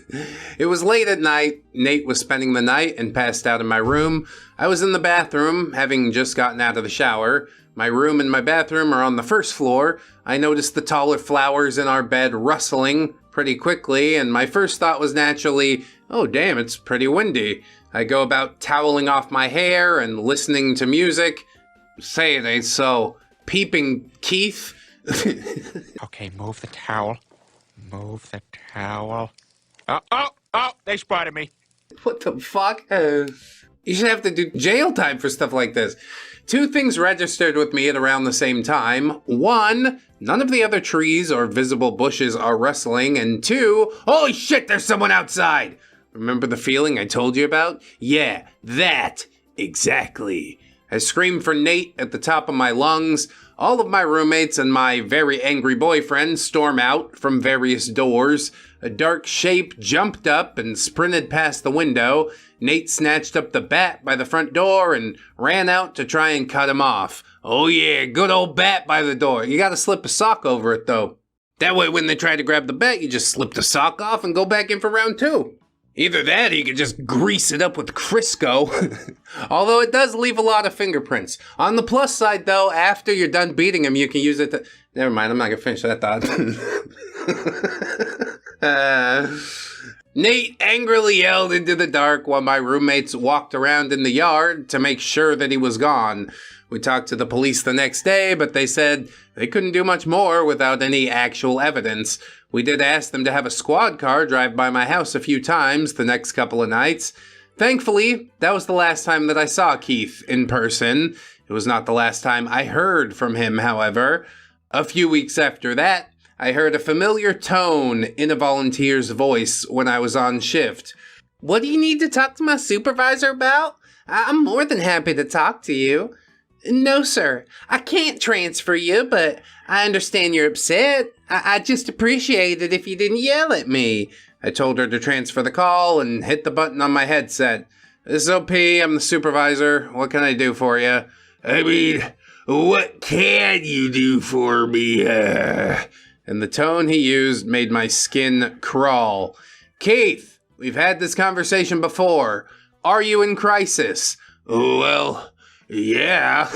It was late at night. Nate was spending the night and passed out in my room. I was in the bathroom, having just gotten out of the shower. My room and my bathroom are on the first floor. I noticed the taller flowers in our bed rustling pretty quickly, and my first thought was naturally, oh damn, it's pretty windy. I go about toweling off my hair and listening to music. Say it ain't so. Peeping Keith. Okay, move the towel. Move the towel. Oh, they spotted me. What the fuck? You should have to do jail time for stuff like this. Two things registered with me at around the same time. One, none of the other trees or visible bushes are rustling. And two, holy shit, there's someone outside. Remember the feeling I told you about? Yeah, that. Exactly. I screamed for Nate at the top of my lungs. All of my roommates and my very angry boyfriend storm out from various doors. A dark shape jumped up and sprinted past the window. Nate snatched up the bat by the front door and ran out to try and cut him off. Oh yeah, good old bat by the door. You gotta slip a sock over it though. That way when they try to grab the bat, you just slip the sock off and go back in for round 2. Either that or you could just grease it up with Crisco. Although it does leave a lot of fingerprints. On the plus side though, after you're done beating him, you can use it to... Never mind, I'm not gonna finish that thought. Nate angrily yelled into the dark while my roommates walked around in the yard to make sure that he was gone. We talked to the police the next day, but they said they couldn't do much more without any actual evidence. We did ask them to have a squad car drive by my house a few times the next couple of nights. Thankfully, that was the last time that I saw Keith in person. It was not the last time I heard from him, however. A few weeks after that, I heard a familiar tone in a volunteer's voice when I was on shift. What do you need to talk to my supervisor about? I'm more than happy to talk to you. No, sir. I can't transfer you, but I understand you're upset. I'd just appreciate it if you didn't yell at me. I told her to transfer the call and hit the button on my headset. This is OP, I'm the supervisor. What can I do for you? I mean, what can you do for me? And the tone he used made my skin crawl. Keith, we've had this conversation before. Are you in crisis? Well, yeah.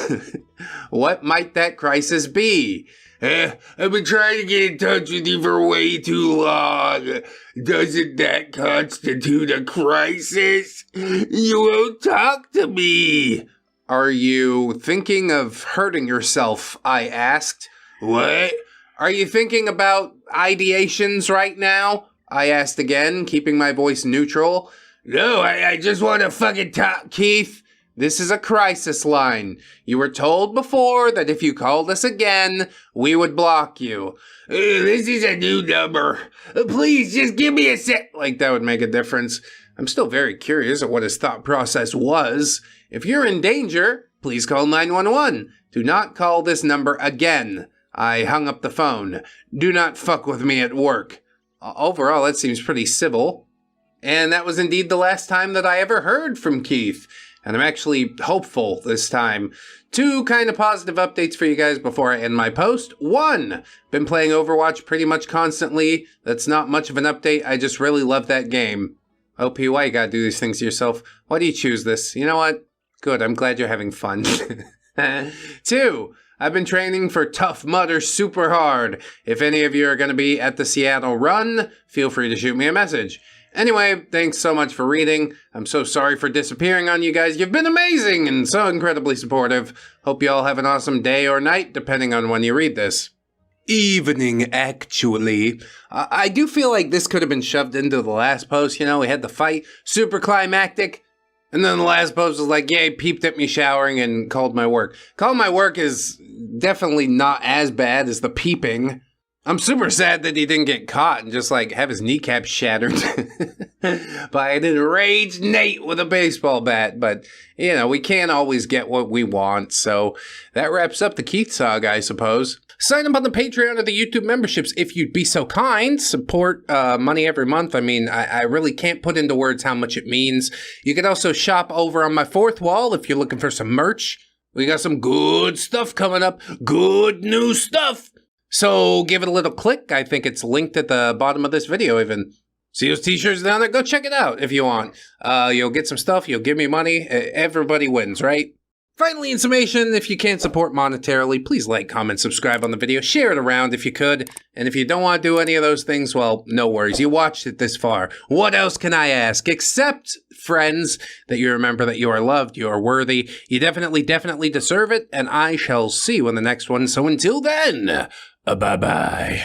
What might that crisis be? I've been trying to get in touch with you for way too long. Doesn't that constitute a crisis? You won't talk to me. Are you thinking of hurting yourself? I asked. What? Are you thinking about ideations right now? I asked again, keeping my voice neutral. No, I just want to fucking talk. Keith, this is a crisis line. You were told before that if you called us again, we would block you. This is a new number. Please, just give me a sec. Like that would make a difference. I'm still very curious at what his thought process was. If you're in danger, please call 911. Do not call this number again. I hung up the phone. Do not fuck with me at work. Overall, that seems pretty civil. And that was indeed the last time that I ever heard from Keith. And I'm actually hopeful this time. 2 kind of positive updates for you guys before I end my post. 1, been playing Overwatch pretty much constantly. That's not much of an update. I just really love that game. OP, why you gotta do these things to yourself? Why do you choose this? You know what? Good, I'm glad you're having fun. 2, I've been training for Tough Mudder super hard. If any of you are going to be at the Seattle Run, feel free to shoot me a message. Anyway, thanks so much for reading. I'm so sorry for disappearing on you guys. You've been amazing and so incredibly supportive. Hope you all have an awesome day or night, depending on when you read this. Evening, actually. I do feel like this could have been shoved into the last post. You know, we had the fight, super climactic. And then the last post was like, yeah, he peeped at me showering and called my work. Calling my work is definitely not as bad as the peeping. I'm super sad that he didn't get caught and just like have his kneecap shattered by an enraged Nate with a baseball bat. But, you know, we can't always get what we want. So that wraps up the Keith saga, I suppose. Sign up on the Patreon or the YouTube memberships if you'd be so kind. Support money every month. I mean, I really can't put into words how much it means. You can also shop over on my 4th wall if you're looking for some merch. We got some good stuff coming up. Good new stuff. So give it a little click. I think it's linked at the bottom of this video even. See those t-shirts down there? Go check it out if you want. You'll get some stuff. You'll give me money. Everybody wins, right? Finally, in summation, if you can't support monetarily, please like, comment, subscribe on the video, share it around if you could. And if you don't want to do any of those things, well, no worries. You watched it this far. What else can I ask? Except, friends, that you remember that you are loved, you are worthy, you definitely deserve it, and I shall see you in the next one. So until then, bye-bye.